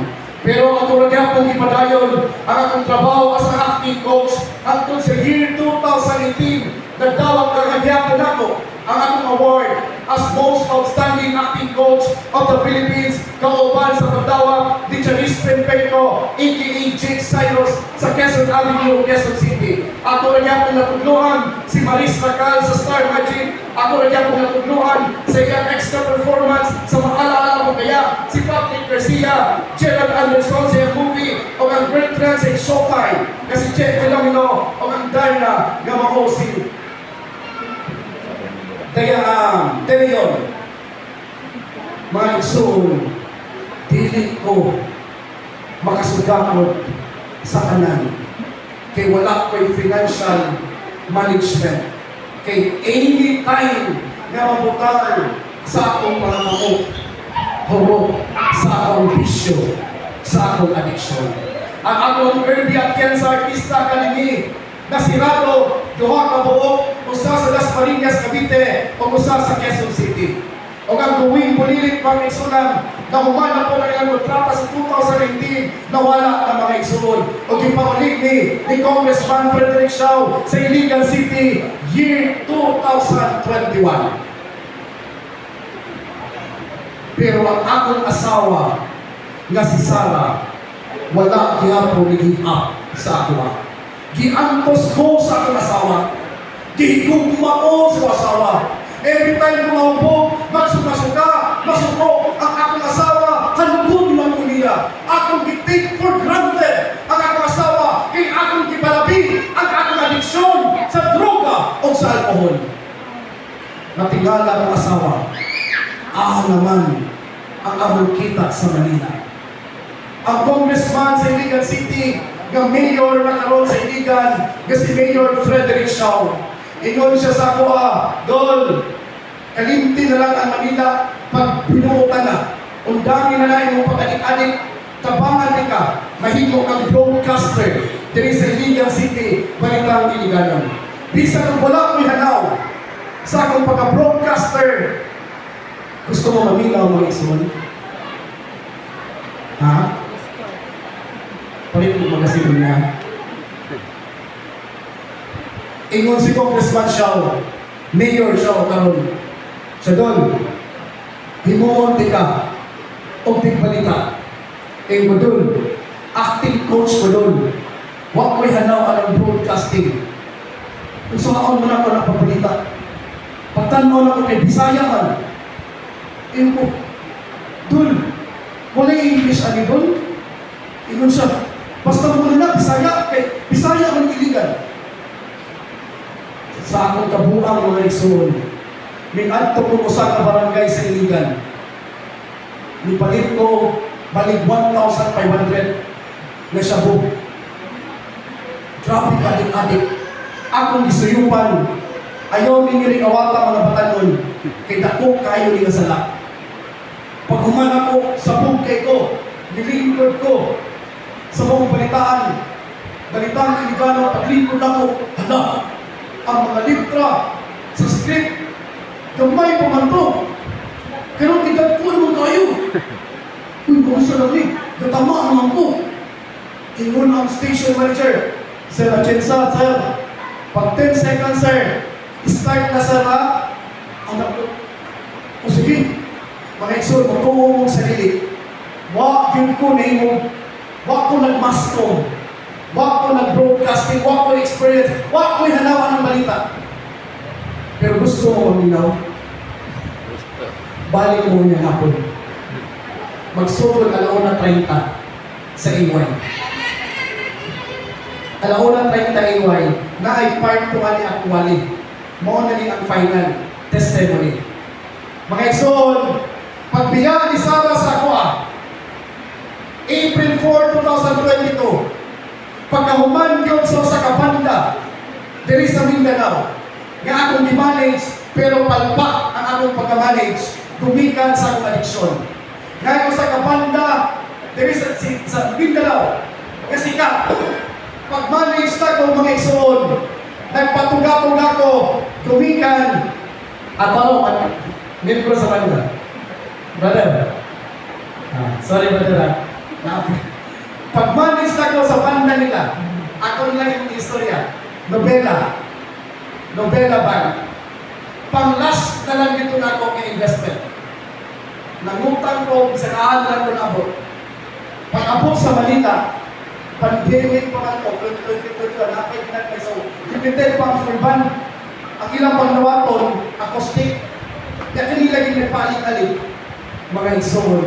Pero ako rin akong ipadayon ang akong trabaho as an acting coach hangtod sa year 2018 nagdawag ang nagyapon ako ang akong award as most outstanding acting coach of the Philippines kauban sa pagdawag ni Charis Penpeco aka Jake Cyrus sa Quezon Avenue, Quezon City. Ako rin akong natudluhan si Maris Racal sa Star Magic. Ako rin akong natudluhan sa iyang extra performance sa Maalaala mo kaya si Patrick Garcia, Gerald Anderson sa iyang movie o ang Great Trans sa Showtime na si Jeff Filomeno o ang Darna Gamaosi. Kaya yun, mga igsoon, dili ko makasugakot sa kanan. Kay wala ko'y financial management. Kay anytime na mabutan sa akong pangamamok, hurot sa akong bisyo, sa akong addiction. Ang akong early at sa artista kanini, na sirado, duha ka buok, usa sa Las Marinas, Cavite, o usa sa Quezon City. O ang gawing pulilit pang igsunan, na humana po na ilang kontrata sa 2019, nawala ang mga igsunon. O gipaulit ni Congressman Frederick Shaw sa Iligan City, year 2021. Pero ang akong asawa, nga si Sarah, wala gihapon ni-give up sa ako. Giantos ko sa akong asawa. Gihigugma ko sa asawa. Every time kumaupo, magsuka-suka, masuko ang akong asawa, halugod lang ko niya. Akong take for granted ang akong asawa, kay akong kipalabi ang akong adiksyon sa droga o sa alkohol. Natingala ang asawa, naman ang among kita sa Manila. Ang congressman sa Iligan City, ng mayor na karon sa Iligan, si Mayor Frederick Shaw. Ingon siya sa ako, Dol, kalimti na lang ang Manila pag binuutan na. Undami na lang yung pag-adik-adik, tabangan ka, mahimo kang broadcaster diri sa Iligan City, balitang Iliganon. Bisa kang wala ko'y hanaw sa akong pagka-broadcaster. Gusto mo mamilaw mga igsoon? Ha? Palit mo magasigon na. Ingon si Congressman Shaw, Mayor Shaw karon. Sa doon, himuon di ka, o tigbalita. Ingon doon, acting coach ko doon. Huwag ko'y hanaw anong broadcasting. Kung saan mo na ako napabalita. Pagtanaw na ko kay Bisaya man. Ingon ko, doon, wala English ani doon. Ingon siya, basta mo na Bisaya, kay Bisaya ang Iligan. Sa akong kabuang mga igsoon, may adto ko sa barangay sa Iligan. Nipalit ko balik 1,500 na shabu. Grabe adik-adik. Akong gisuyupan. Ayaw ninyo rin awata mga batanon. Kay dako kayo rin sala. Pag human ako sa bugkay ko, nilingkod ko sa mga balitaan. Balitang Iligano, paglingkod ako, hala, ang mga libra sa script, gamay pa man to. Pero tigat po naman kayo. Uy, kung sa lang gatama naman po. Ingon ang station manager, Sir Atienza, sir, pag 10 seconds, sir, start na sir ha. Anak ko, o sige, mga igsoon, matuo mong sarili. Wak yun ko na imong, wak ko nagmaskom. Wak ko nag-broadcasting, wak ko experience, wak ko'y hanawan ng balita. Pero gusto mo maminaw, balik mo niya hapon. Magsugod alauna 30 sa AY. Alauna 30 AY, na ay part 2 ni Akwali. Mo na ni ang final testimony. Mga igsoon, pagbiyan ni Sara sa Aqua, April 4, 2022, pagkahuman yun sa Kapanda, diri sa Mindanao, nga akong i-manage, pero palpak ang akong pagka-manage, gumikan sa akong addiction. Ngayon sa kabanda, there is sa Mindanao, kasi ka, pag-manage na ko mga isuon, nagpatugapog ako, tumikan, at ano, nito sa banda. Brother, sorry brother, pag-manage na ko sa banda nila, ako lang yung istorya, Nobela band. Pang-last na lang dito na ako ng investment. Nangutang ko, sa kahalan ko na abot. Pag-abot sa Manila, pandemic pa man ko, 2021, nakaitinag na so, limited pa ang full band. Ang ilang pangnawaton, acoustic, kaya kanila yung nagpaalik-alik, mga isol,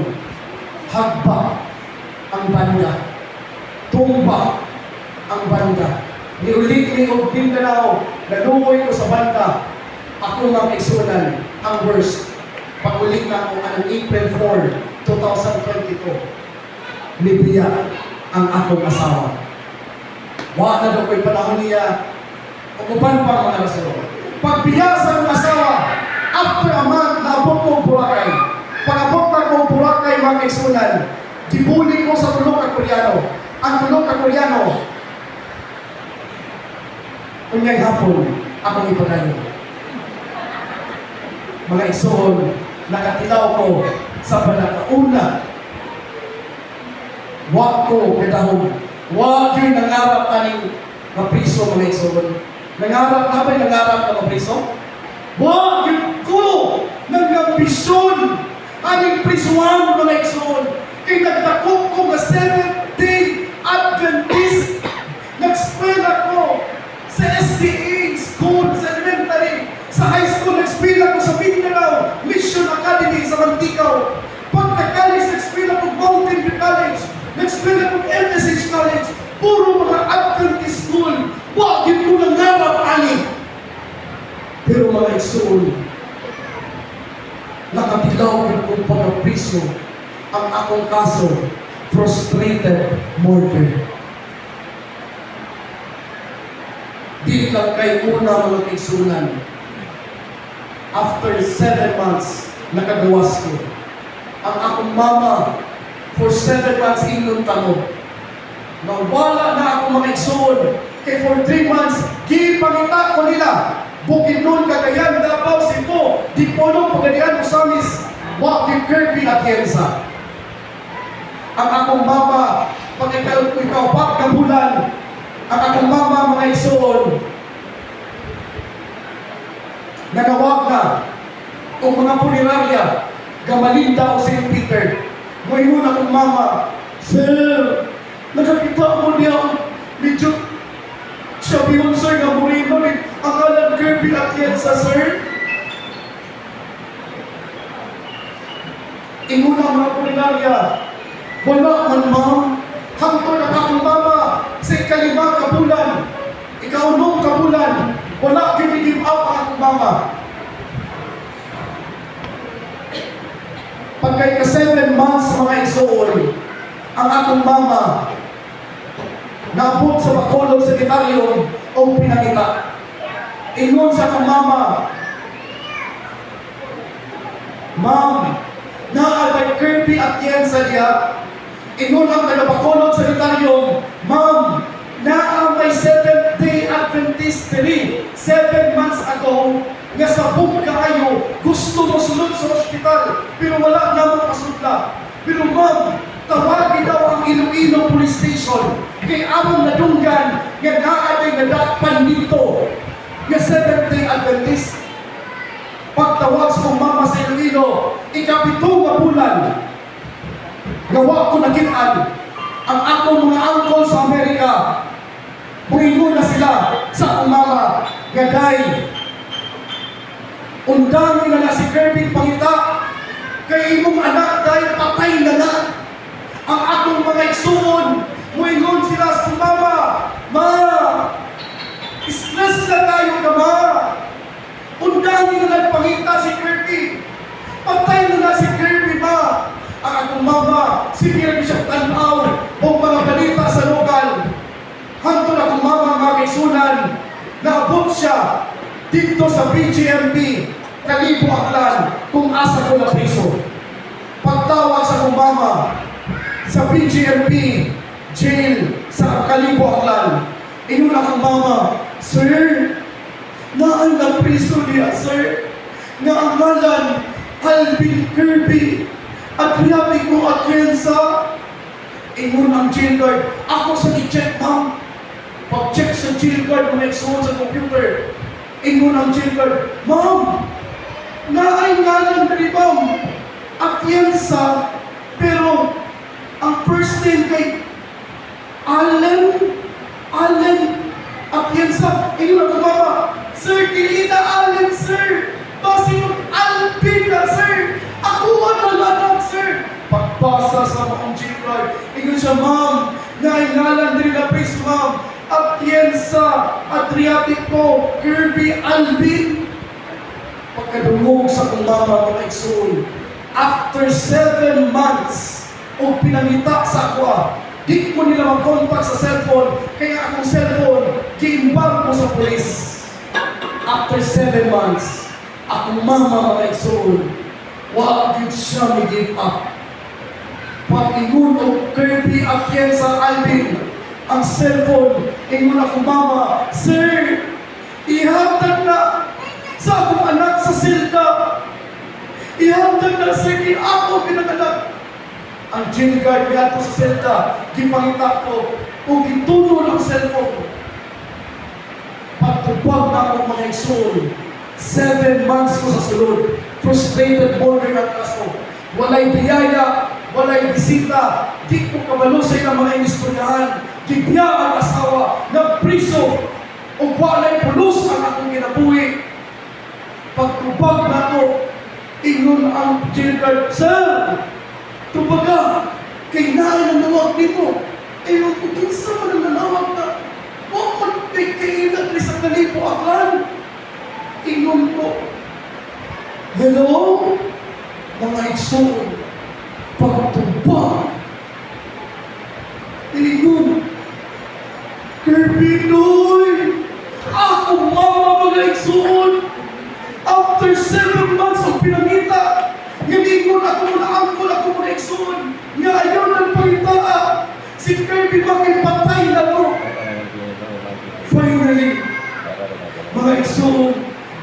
hagba ang banda, tumba ang banda. Niulit ni og Mindanao, nalumoy ko sa banda, ako nga isulan ang worst. Pag-ulit na ako anong April 4, 2022, nibiya ang akong asawa. Wa na daw ko'y panahon niya, uban pa mga rason. Pagbiya sa asawa, after a month, naabot ko Boracay. Pag-abot na ko Boracay, mga isulan, dibuli ko sa tulong ka Koreano. Ang tulong ka Koreano, kunyang hapon, akong ipadayo. Mga isuon, nakatilaw ko sa panakauna. Wag ko kadahon. Wag yun nangarap aning mapriso mga isuon. Nangarap na ba yung nangarap na mapriso? Wag yun ko nangambisyon aning prisuan mga isuon. Kay nagdakop ko nga 7-day Adventist. Nag-eskwela ko sa SDA school, sa elementary, sa high school, nag-eskwela ko sa Mindanao Mission Academy sa Mantikaw. Pagka-college, nag-eskwela ko Mountain View College, nag-eskwela ko MSH College, puro mga Adventist school. Wag yun ko nangarap ani. Pero mga isuon, nakatilaw yun kong pagkapriso ang akong kaso, frustrated murder. Di lang kay una mga kaisunan. After 7 months, nakagawas ko. Ang akong mama, for 7 months, inong tanong. Nawala na ako mga isuon. Kay for 3 months, gipangita ko nila. Bukidnon, Cagayan, Davao, Cebu, Dipolong, Pagadian, Osamis, Waki, Kirby, at Yensa. Ang akong mama, pag ikaw pa ng bulan, ang akong mama mga isuon, nagawag na kung mga punerarya, Gamalinda o St. Peter. Ngayon akong mama, Sir, nakakita mo niya, medyo sabihin sir na Moreno, ang alam Kirby at Yensa, sir. Inguna mga punerarya, wala man ma'am, hangtod ang akong mama, sa ikalima kabulan, ikaunong kabulan, wala give up ang akong mama. Pagkay ka 7 months mga isuon, ang akong mama, naabot sa Bacolod Sanitarium o pinakita. Ingon sa akong mama, Ma'am, naabay Kirby at Yensa diya. Ingon ang taga-Bacolod Sanitarium, Ma'am, naamay 7th-day Adventist 7 months ago, nga sabog kaayo, gusto mo sulod sa ospital, pero wala na mo kasudla. Pero ma'am, tawagin daw ang Iloilo Police Station, kay among nadunggan, nga naaday nadakpan dito, nga 7th-day Adventist. Pagtawag sa mama sa Iloilo, ikapitong nga bulan, gawa ko nakitaan ang akong mga uncle sa Amerika. Buhingo na sila sa akong mama. Gaday, undangin na si Kirby pangita. Kay imong anak dahil patay na na. Ang akong mga igsuon, buhingon sila sa akong mama. Ma, stress na tayo ka ma. Undangin na nagpangita si Kirby. Patay na na si Kirby ma. Ang akong mama, sige siya tanaw o mga balita sa lokal. Hantod akong mama mga kaisunan, naabot siya dito sa BGMP, Kalibo Aklan, kung asa ko na priso. Pagtawag sa akong mama sa BGMP jail sa Kalibo, Aklan. Ingon akong mama, "Sir, naan na priso niya, sir, nga ang ngalan Alvin Kirby at grabe ko at Yensa." Ingon ang jail guard, "Ako sa i-check, ma'am." Pag-check sa jail guard, may suot sa computer. Ingon ang jail guard, "Ma'am, naay ngalan rin, ma'am, at Yensa, pero ang first name kay Allen Atienza." Ingon ako, mama, "Sir, dili na Allen, sir. Basi yung Alvin na, sir. Ako ang nalanak, sir." Pagbasa sa mga jailguard, ingon siya, "Ma'am, naingalan din na please, ma'am. Atienza, Adriatico, Kirby, Alvin." Pagkadungog sa kong mama, mga igsoon, after 7 months, o pinangita sa akwa, di ko nila mag-contact sa cellphone, kaya akong cellphone, giimbar ko sa polis. After 7 months, akong mama, mga igsoon, wag yun siya may-give up. Pag-ingon o Kirby Atienza Alvin, ang cellphone, ingon akong mama, "Sir, ihatag na sa akong anak sa silda. Ihatag na, sir, kaya ako pinaganak." Ang jail guard niya sa selda, gipangita ko, o gituno ng cellphone. Pagtupag na ako mga igsoon, 7 months ko sa sulod, frustrated border at kaso. Walay biyaya, walay bisita, di ko kabalusay ng mga inistoryahan, gibya ang asawa, nagpriso, o walay pulos ang akong ginabuhi. Pagtupag na ako, ingon ang jail guard, "Sir, tubaga, kay naay ng nawag nito." Ewan ko, kinsa man ang nanawag na, "Huwag man kay kainat ni sa Kalibo, Aklan." Ingon ko, "Hello, mga igsoon." Pagtubag, ingon, "Kirby Noy, ako mama, mga igsoon. After 7 months of pinangita, ingon ako na angkol ako mga igsoon. Nga ayaw ng pagita, si Kirby bakit patay na to." Finally, mga igsoon,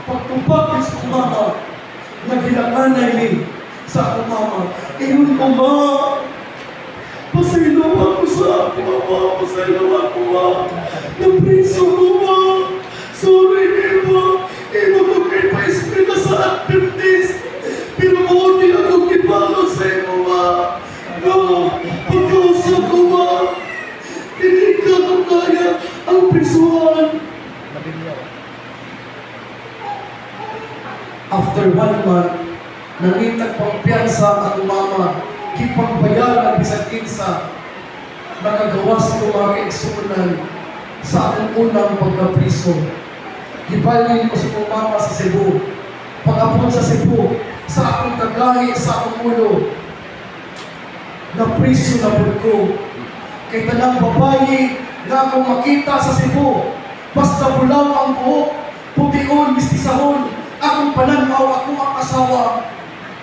pagtubag sa mama, naghilanganay ni sa akong mama. Ingon ko, "Ma, pasaylaw ako sa ako, ma. Pasaylaw ako, ma. Napriso ko, ma. Sorry, ma. Iba ko kay pa-eskwela sa Adventist. Pero mo di ako kipalo sa iyo, ma. No, pagkausa ko, ma. Hindi ka ko kaya ang prisuhan." After 1 month, nangitag pang piyansa ang mama, kipagbayaran bisag kinsa, nakagawas ko mga kaigsunan sa akong unang pagkapriso. Gibalin ko sa akong mama sa Cebu. Pag-apon sa Cebu, sa akong kagahi, sa akong ulo, napriso na po ko. Kay tanang babayi na akong makita sa Cebu, basta bulaw ang buhok, pution, mistisahon, akong pananaw, ako ang asawa.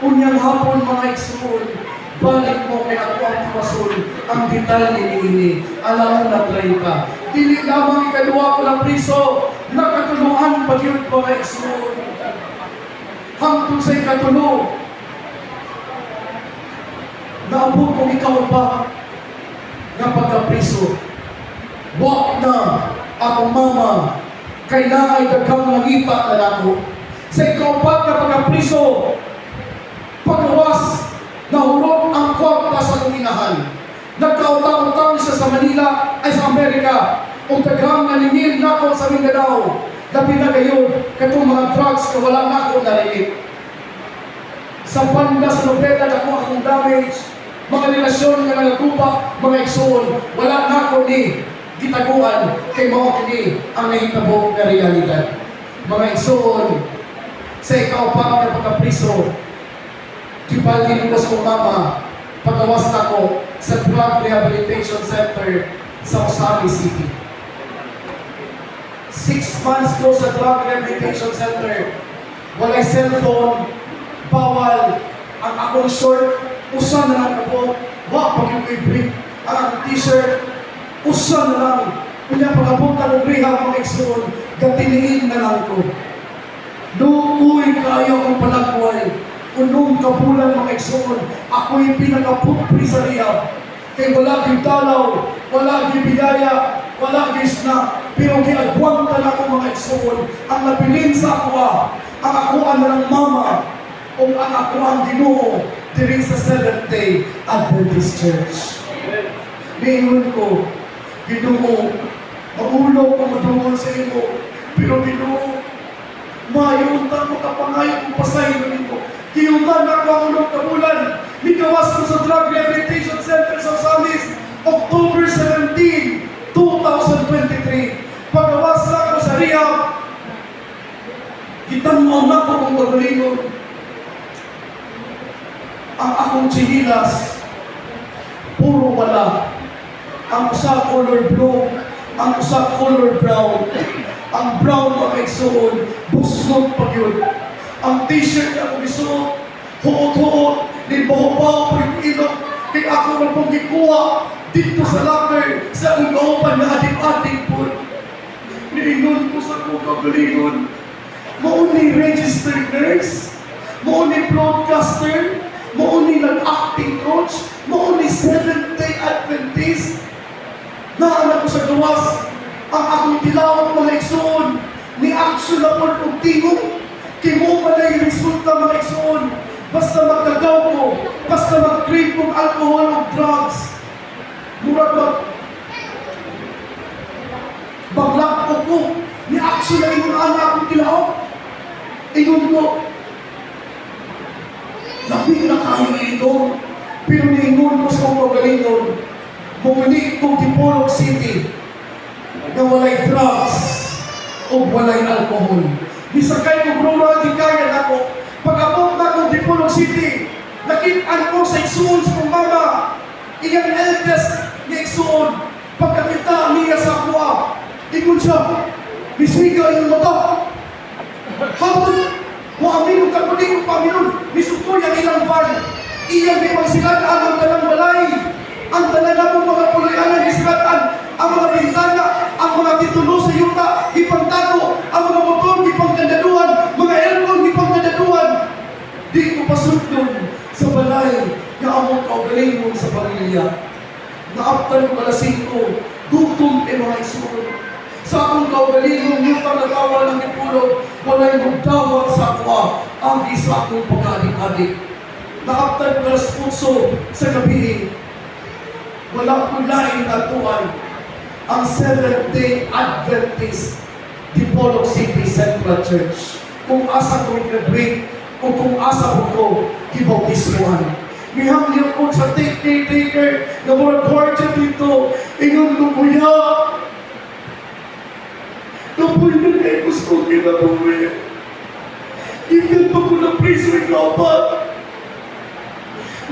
Unyang hapon, mga igsoon, balik mo kay ako ang pumasol, ang detalye ini, alam mo na 30. Dili lamang ikaduwa ko ng priso, nakatuluhan pag yun, mga igsoon. Hangtod sa ikatulo, naabot mo ikaw pa nga pagkapriso. Wak na akong mama, kailangan daghang langita na nako. Sa ikaw-pat na pagkapriso, paglawas, nahurot ang kwarta sa kuminahan. Nagkautang-utang siya sa Manila, ay sa Amerika, o daghang nalingin na ako sa Mindanao. Labi na kayo, katong mga drugs na wala na ako narinig. Sa banda sa nobela na ko akong damage, mga relasyon nga nagkupak, mga igsoon, wala na ako ni gitaguan kay mga kini ang nahitabo na realidad. Mga igsoon, sa ikaw pa na pagkapriso, kipalin ko sa mama, pagawas na ko sa Drug Rehabilitation Center sa Osami City. 6 months ko sa Drug Rehabilitation Center, walay cellphone, bawal ang akong short Usa na lang ako, wa pag yung break ang akong t-shirt, usa na lang. Kanya pag-apunta ng rehab mga igsoon, gatiliin na lang ko. Luoy kayo kong palagway, unong kabulan mga igsoon, ako'y pinakapupri sa rehab. Kay wala kang dalaw, wala kang biyaya, wala kang isna, pero giagwanta na ako mga igsoon, ang nabilin sa ako, ang ako ng mama, o ang ako ang Ginoo, diri sa Seventh-day Adventist Church. Niingon ko, Ginoo, maulaw ko madungol sa imo, pero Ginoo, mayunta mo kapangayo kong pasayin ko. Kiyuntan ako ang unong kabulan, nikawas ko sa Drug Rehabilitation Center sa Salis, October 17, 2023. Pagawas na ako sa rehab, gitanong na ko kung magalingon. Ang akong chinilas, puro wala. Ang usa color blue, ang usa color brown. Ang brown mga igsoon, busnog pag yun. Ang t-shirt na akong isuot, huot-huot, libaw-baw, pag-ilog, kay ako na pong gikuha dito sa locker, sa akong kaupan na adik-adik po. Niingon ko sa akong kagalingon, mauni registered nurse, mauni broadcaster, mauni nag-acting coach, mauni Seventh-day Adventist. Naanak ko sa gawas, ang akong tilawang mga igsoon, ni action na po kong tingong, kay mo pa na yung resulta mga igsoon, basta magkagaw ko, basta mag-crave kong alcohol o drugs, murag baglak ko, ni action na yung anak akong tilawang, ingon ko, labing na kayo inom, pero niingon ko sa mga galingon, bumili kong Dipolog City, na walay drugs o walay alcohol. Nisakay ko bro di kaya na ko. Pag-abot na ko Dipolog City, nakitaan ko sa igsoon sa kong mama. Iyang eldest ni igsoon. Pagkakita niya sa akwa, ikon siya, biswiga yung mata. Habang maamin ka ko di ko paminon, nisukoy ang ilang van. Iyang di magsilatan ang dalang balay. Ang talaga mong mga pulianan isilatan, ang mga bintana, ang mga titulo sa yuta, ipangtago, ang mga motor, ipangkandaduhan, mga aircon, ipangkandaduhan. Di ko pasundon sa balay na among kaugalingon sa pamilya. Naaptan ko kalasing ko, gutom kay mga igsoon. Sa akong kaugalingon, yung panatawa ng Dipolog, walay magdawat sa akwa, ang isa akong pagkadik-adik. Naaptan ko kalas putso sa gabi, wala ko lain atuan ang Seventh-day Adventist Dipolog City Central Church. Kung asa ko i-graduate o kung asa ko kibautismuhan. Mihangyo ko sa take-taker na mga kwartya dito, ingon ko kuya. Kapoy na kayo gusto kinabuhi. Ikan pa ko ng priso yung kapat.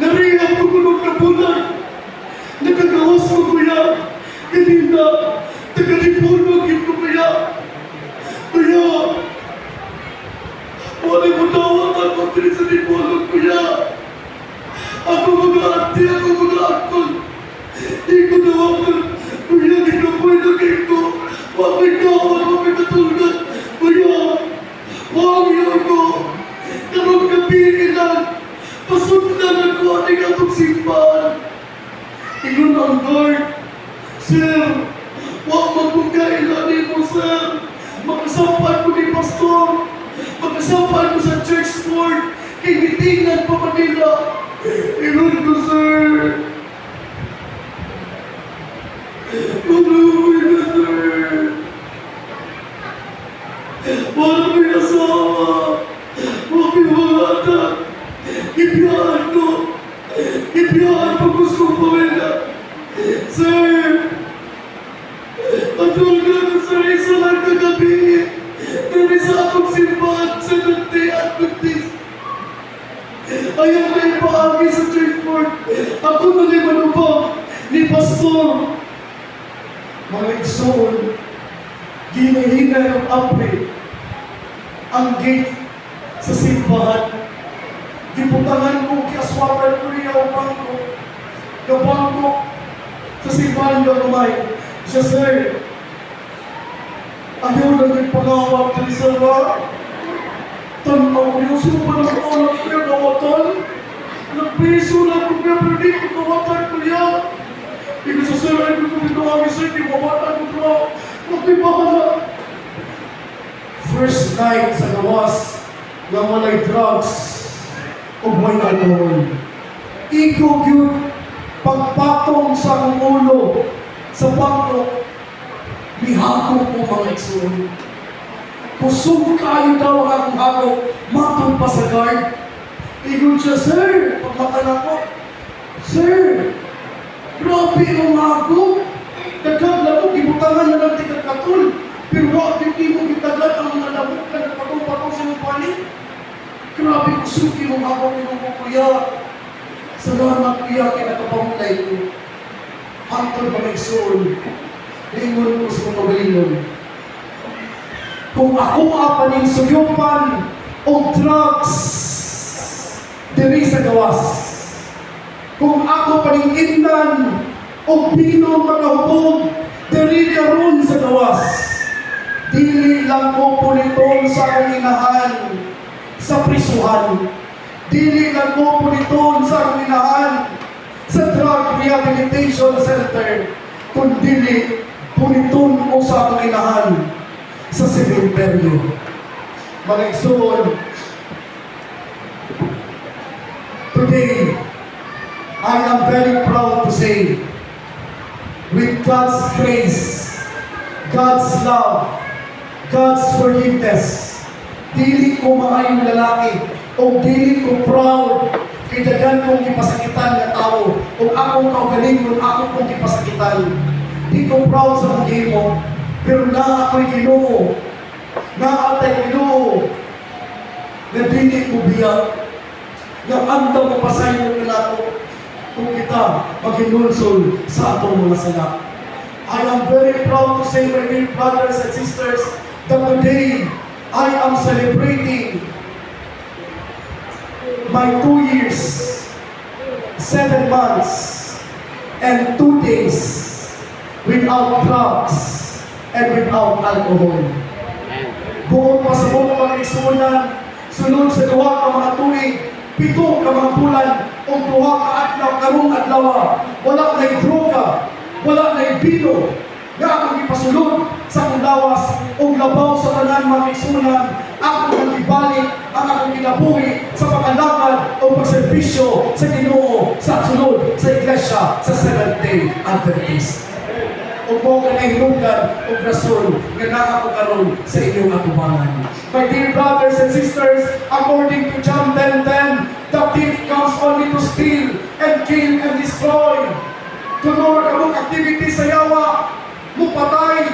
Narihap ko ng kabulan. Nakagawas ko kuya. Kanina, taga-Dipolog yun ko kuya. Kuya, wala mo tawag ako din sa Dipolog kuya. Ako mag-aati, ako mag-aakol. Di ko nawakan. Kuya, di ka pwede kayo ko. Bakit tawag, bakit natulad. Kuya, wag yun ko. Karong gabi lang. Pasundan ako ating atong simbahan. Ingon ang guard. Sir, huwag magpagkailanin mo, sir. Magkasampal ko ni Pastor. Magkasampal ko sa church board. Kay mitingan pa Manila. Ingon ko, sir. Maluwi na, sir. Wala may asawa. Huwag may mga anak. Ibiyahan ko. Ibiyahan ko gusto ko pamilya. Sir. Matulog na sir, isa lang kagabi. Dari sa atong simbahan, Seventh-day Adventist. Ayaw na ipaagi sa church board. Ako na rin manubang ni Pastor. Mga igsoon, ginahina ng apre ang gate sa simbahan. Giputangan ko kaswapan ko niya ang bangko. Yung bangko sa simbahan ng rumay. Siya, sir, ayaw na nagpangawag din sa ba? Tanaw niyo, suba ng anak niya kawatan. Nagpiso lang ko niya, pero di ko kawatan ko niya. Hindi sa sir, ay ko ginawagi sir, di kawatan ko niya. Magkibahala. First night sa gawas, nga walay drugs o may alcohol. Ikaw yun, pagpatong sa akong ulo, sa bangko, mihako ko mga igsoon. Kusog kayo daw ang akong hako, matong pa sa guard. Igon siya, sir, pagmatan ako, sir, grabe ang hako. Nagkagla mo, gibutangan na lang tika katul. Pero wag yung mo gitagad ang mga labot na nagpatong-patong sa mga palit. Grabe kusog yung hako ng mga kuya. Salamat kuya, kinakapamulay ko. Hantod mga igsoon. Lingon ko sa mga pagalingon. Kung ako apaning suyupan o drugs diri sa gawas, kung ako paning indan o pinong magahubog diri karon sa gawas, dili lang ko puliton sa akong inahan sa prisuhan, dili lang ko puliton sa akong inahan sa drug rehabilitation center, kundi puliton ko sa akong inahan sa sementeryo. Mga igsoon, today, I am very proud to say, with God's grace, God's love, God's forgiveness, dili ko maayong lalaki, o dili ko proud, kay daghan kong kipasakitan ng tao, o akong kaugalingon, ako kong kipasakitan. Di ko proud sa mga mo, pero na ako'y Ginoo, na atay Ginoo, na dili ko biyak, na andam mo pasayon ka nato, kung kita maghinulsol sa atong mga sala. I am very proud to say, my dear brothers and sisters, that today I am celebrating my 2 years, 7 months, and 2 days without drugs and without alcohol. Buong pasabot mga igsuunan, sunod sa duha ka mga tuig, 7 ka mga bulan, o 2 ka adlaw karong adlaw, wala na'y droga, wala na'y bino, nga akong ipasulod sa akong lawas, o labaw sa tanan mga igsuunan, ako ang ibalik ang akong kinabuhi sa pag-alagad o pagserbisyo sa Ginoo sa sunod sa iglesia sa Seventh-day Adventist. O mo ka na hinungdan o rason nga naa ko karon sa inyong atubangan. My dear brothers and sisters, according to John 10:10, the thief comes only to steal and kill and destroy. Tunor ka mong activity sa yawa, mupatay,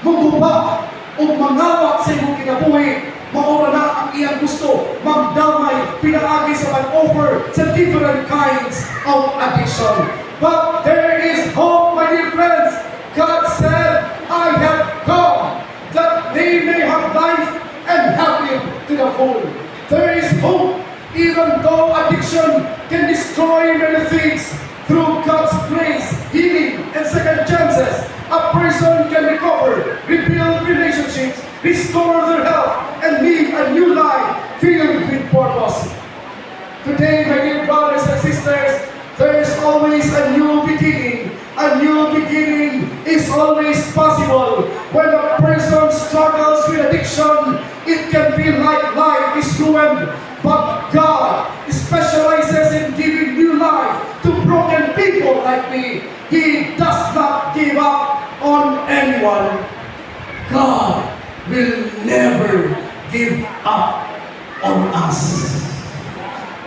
muguba, o mangawak sa iyong kinabuhi, maura na ang iyang gusto, magdamay, pinaagi sa pag-offer sa different kinds of addiction. But there is hope, my dear friends. God said, I have come that they may have life and have it to the full. There is hope, even though addiction can destroy many things. Through God's grace, healing, and second chances, a person can recover, rebuild relationships, restore their health, and live a new life filled with purpose. Today, my dear brothers and sisters, there is always a new beginning. A new beginning is always possible. When a person struggles with addiction, it can feel like life is ruined. But God specializes in giving new life to broken people like me. He does not give up on anyone. God will never give up on us.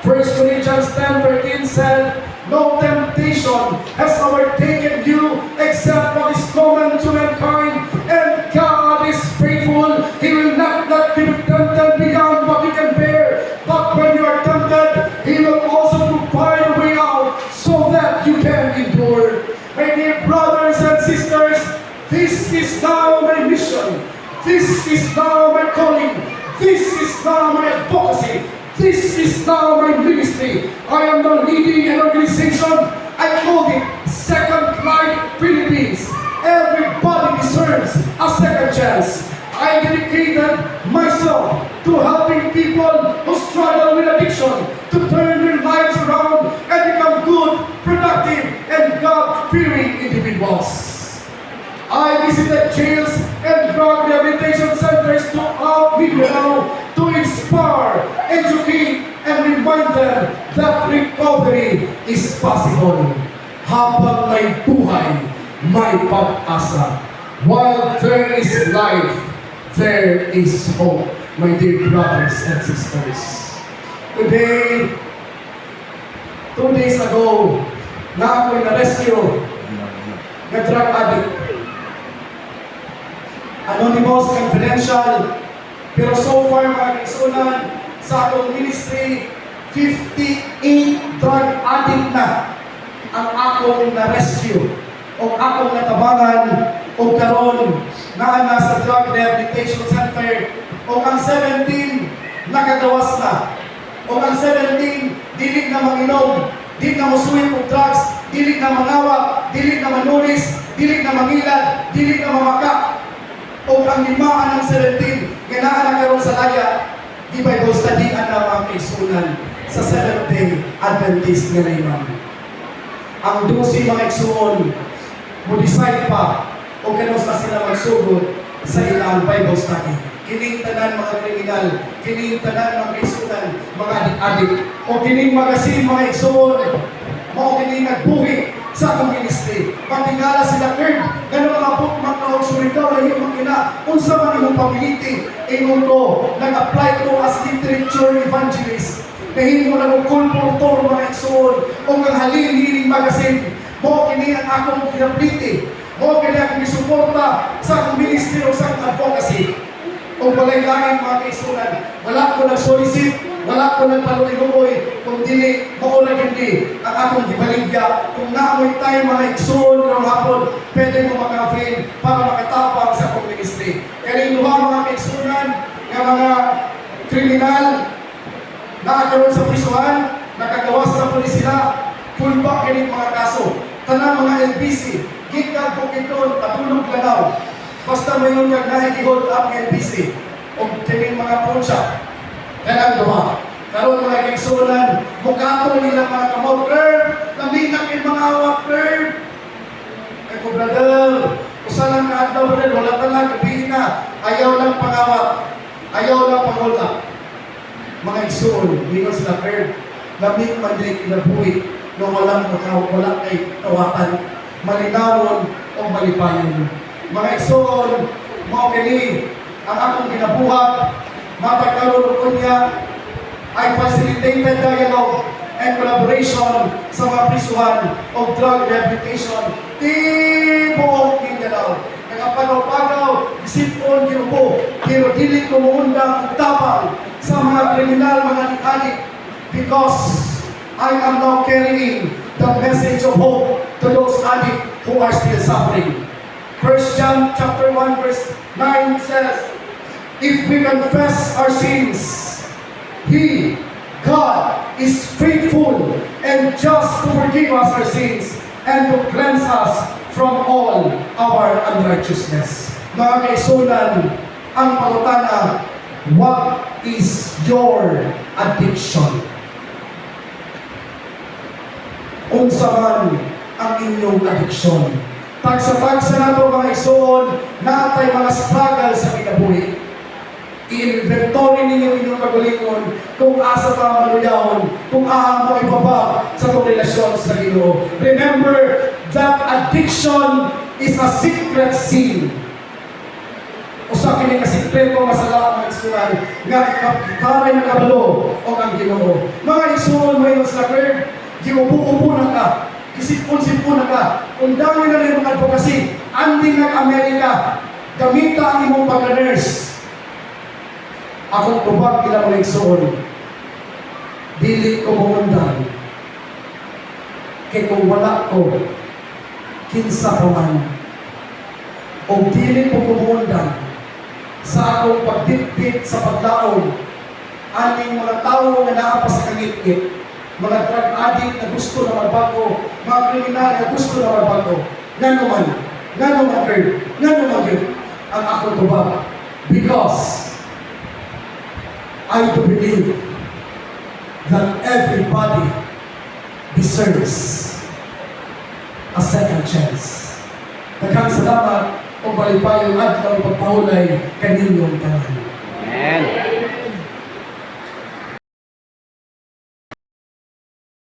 1 Corinthians 10:13 said, no temptation has overtaken you except what is common to mankind, and God is faithful. He will not let you be tempted beyond what you can bear. But when you are tempted, He will also provide a way out so that you can endure. My dear brothers and sisters, this is now my mission. This is now my calling. This is now my advocacy. This is now my ministry. I am now leading an organization. I call it Second Life Philippines. Everybody deserves a second chance. I dedicated myself to helping people who struggle with addiction to turn their lives around and become good, productive, and God-fearing individuals. I visited jails and drug rehabilitation centers throughout Mindanao to inspire, educate, and remind them that recovery is possible. Habang may buhay, may pag-asa. While there is life, there is hope, my dear brothers and sisters. Today, 2 days ago, na ako'y na-rescue na drug addict. Anonymous, confidential, pero so far mga kaisunan sa akong ministry, 58 drug addict na ang akong na-rescue o akong natabangan o karon na nasa drug rehabilitation center o ang 17 nakagawas na o ang 17 dili na manginom, dili na musuhin og drugs, dili na mangawak, dili na manulis, dili na mangilad, dili na mamaka. O ang limaan ng 17, ganaan na karon sa laya, di Bible study ang mga kaisunan sa Seventh-day Adventist nga layman. Ang 12 mga igsuon, mo decide pa o kanos na sila magsugod sa ilang Bible study. Kining tanan mga kriminal, kining tanan mga igsunan, mga adik-adik, o kining magasin mga igsuon, mao kining nagbuhi sa akong ministry. Patingala sila Kurt, ganun mga po magkausuri daw na yung mga unsa man imong pamiliti, ingon ko, nag-apply ko as literature evangelist. Nahin mo na kong kulpurtor mga igsuon, o ang halin-hiling magasin, mo kini ang akong kinapiliti, mo kini akong isuporta sa akong ministry o sa akong advocacy. O walay langit mga kaisunan, wala ko nag-solicit, wala ko nagpaluligoy, kung dili, mauna hindi ang akong gibaligya. Kung naamoy tayo mga igsoon karong hapon, pwede mo maka-avail para makatapang sa akong ministry. Kaling luha mga kaisunan, nga mga kriminal, nakakaroon sa prisuhan, nakagawas sa pulis sila, pulpa kining mga kaso. Tanang mga LBC, gikan po kiton, patulog lanaw. Basta mayroon kang nahikihold up LBC, o kining mga punsya, kanang duha. Karon mga kaigsunan, mukha po nila mga kamot, Curve, naminak yung mga awak, Curve. Ay ko, brother, usa lang ka adlaw, brother, wala pa lang, gabihin na. Ayaw lang pangawak, ayaw lang pang-hold up. Mga igsuon, hindi sila, Curve, lamig man din kinabuhi, na walang makaw, wala kay tawakan, malinawon o malipayon. Mga igsuon, mga kini, ang akong ginabuhat, mapagkaroon ko niya, I facilitated dialogue and collaboration sa mga prisuhan o drug rehabilitation. Tibuok Mindanao. Nagapagaw-pagaw, isipon, ginupo, pero dili ko muundang tapang sa mga kriminal, mga adik-adik, because I am now carrying the message of hope to those addicts who are still suffering. 1 John chapter 1 verse 9 says, if we confess our sins, He, God, is faithful and just to forgive us our sins and to cleanse us from all our unrighteousness. Mga kaisunan, ang pangutana, what is your addiction? Unsa man ang inyong addiction? Tagsa-tagsa na ito mga isuon, natay mga struggle sa kinabuhi. I-inventory ninyo inyong kagalingon kung asa ka maluyahon, kung ahang mo ibaba sa itong relasyon sa Ginoo. Remember that addiction is a secret sin. Usa kini ka sikreto nga sala mga isuon nga karay na kabalo o ang Ginoo. Mga isuon mo yung slacker, giupo-upo na ka. Kisipon-sipon na ka. Kung dami na rin mga advocacy, anding ng-Amerika, gamita ang imong pagka-nurse. Akong tubag ilang mga igsoon, dili ko mungundang. Kaya kung wala ko, kinsa ko man, o dili ko kumundang sa akong pagdipit sa paglaon, aning mga tao nga naapa sa kagit-git, mga drug addict na gusto na magbago, mga kriminal na gusto na magbago. Nga naman, Kurt, nga naman yun ang ako tubag. Because I do believe that everybody deserves a second chance. Daghang salamat o balipayong adlaw pagpahulay kaninyong tanan.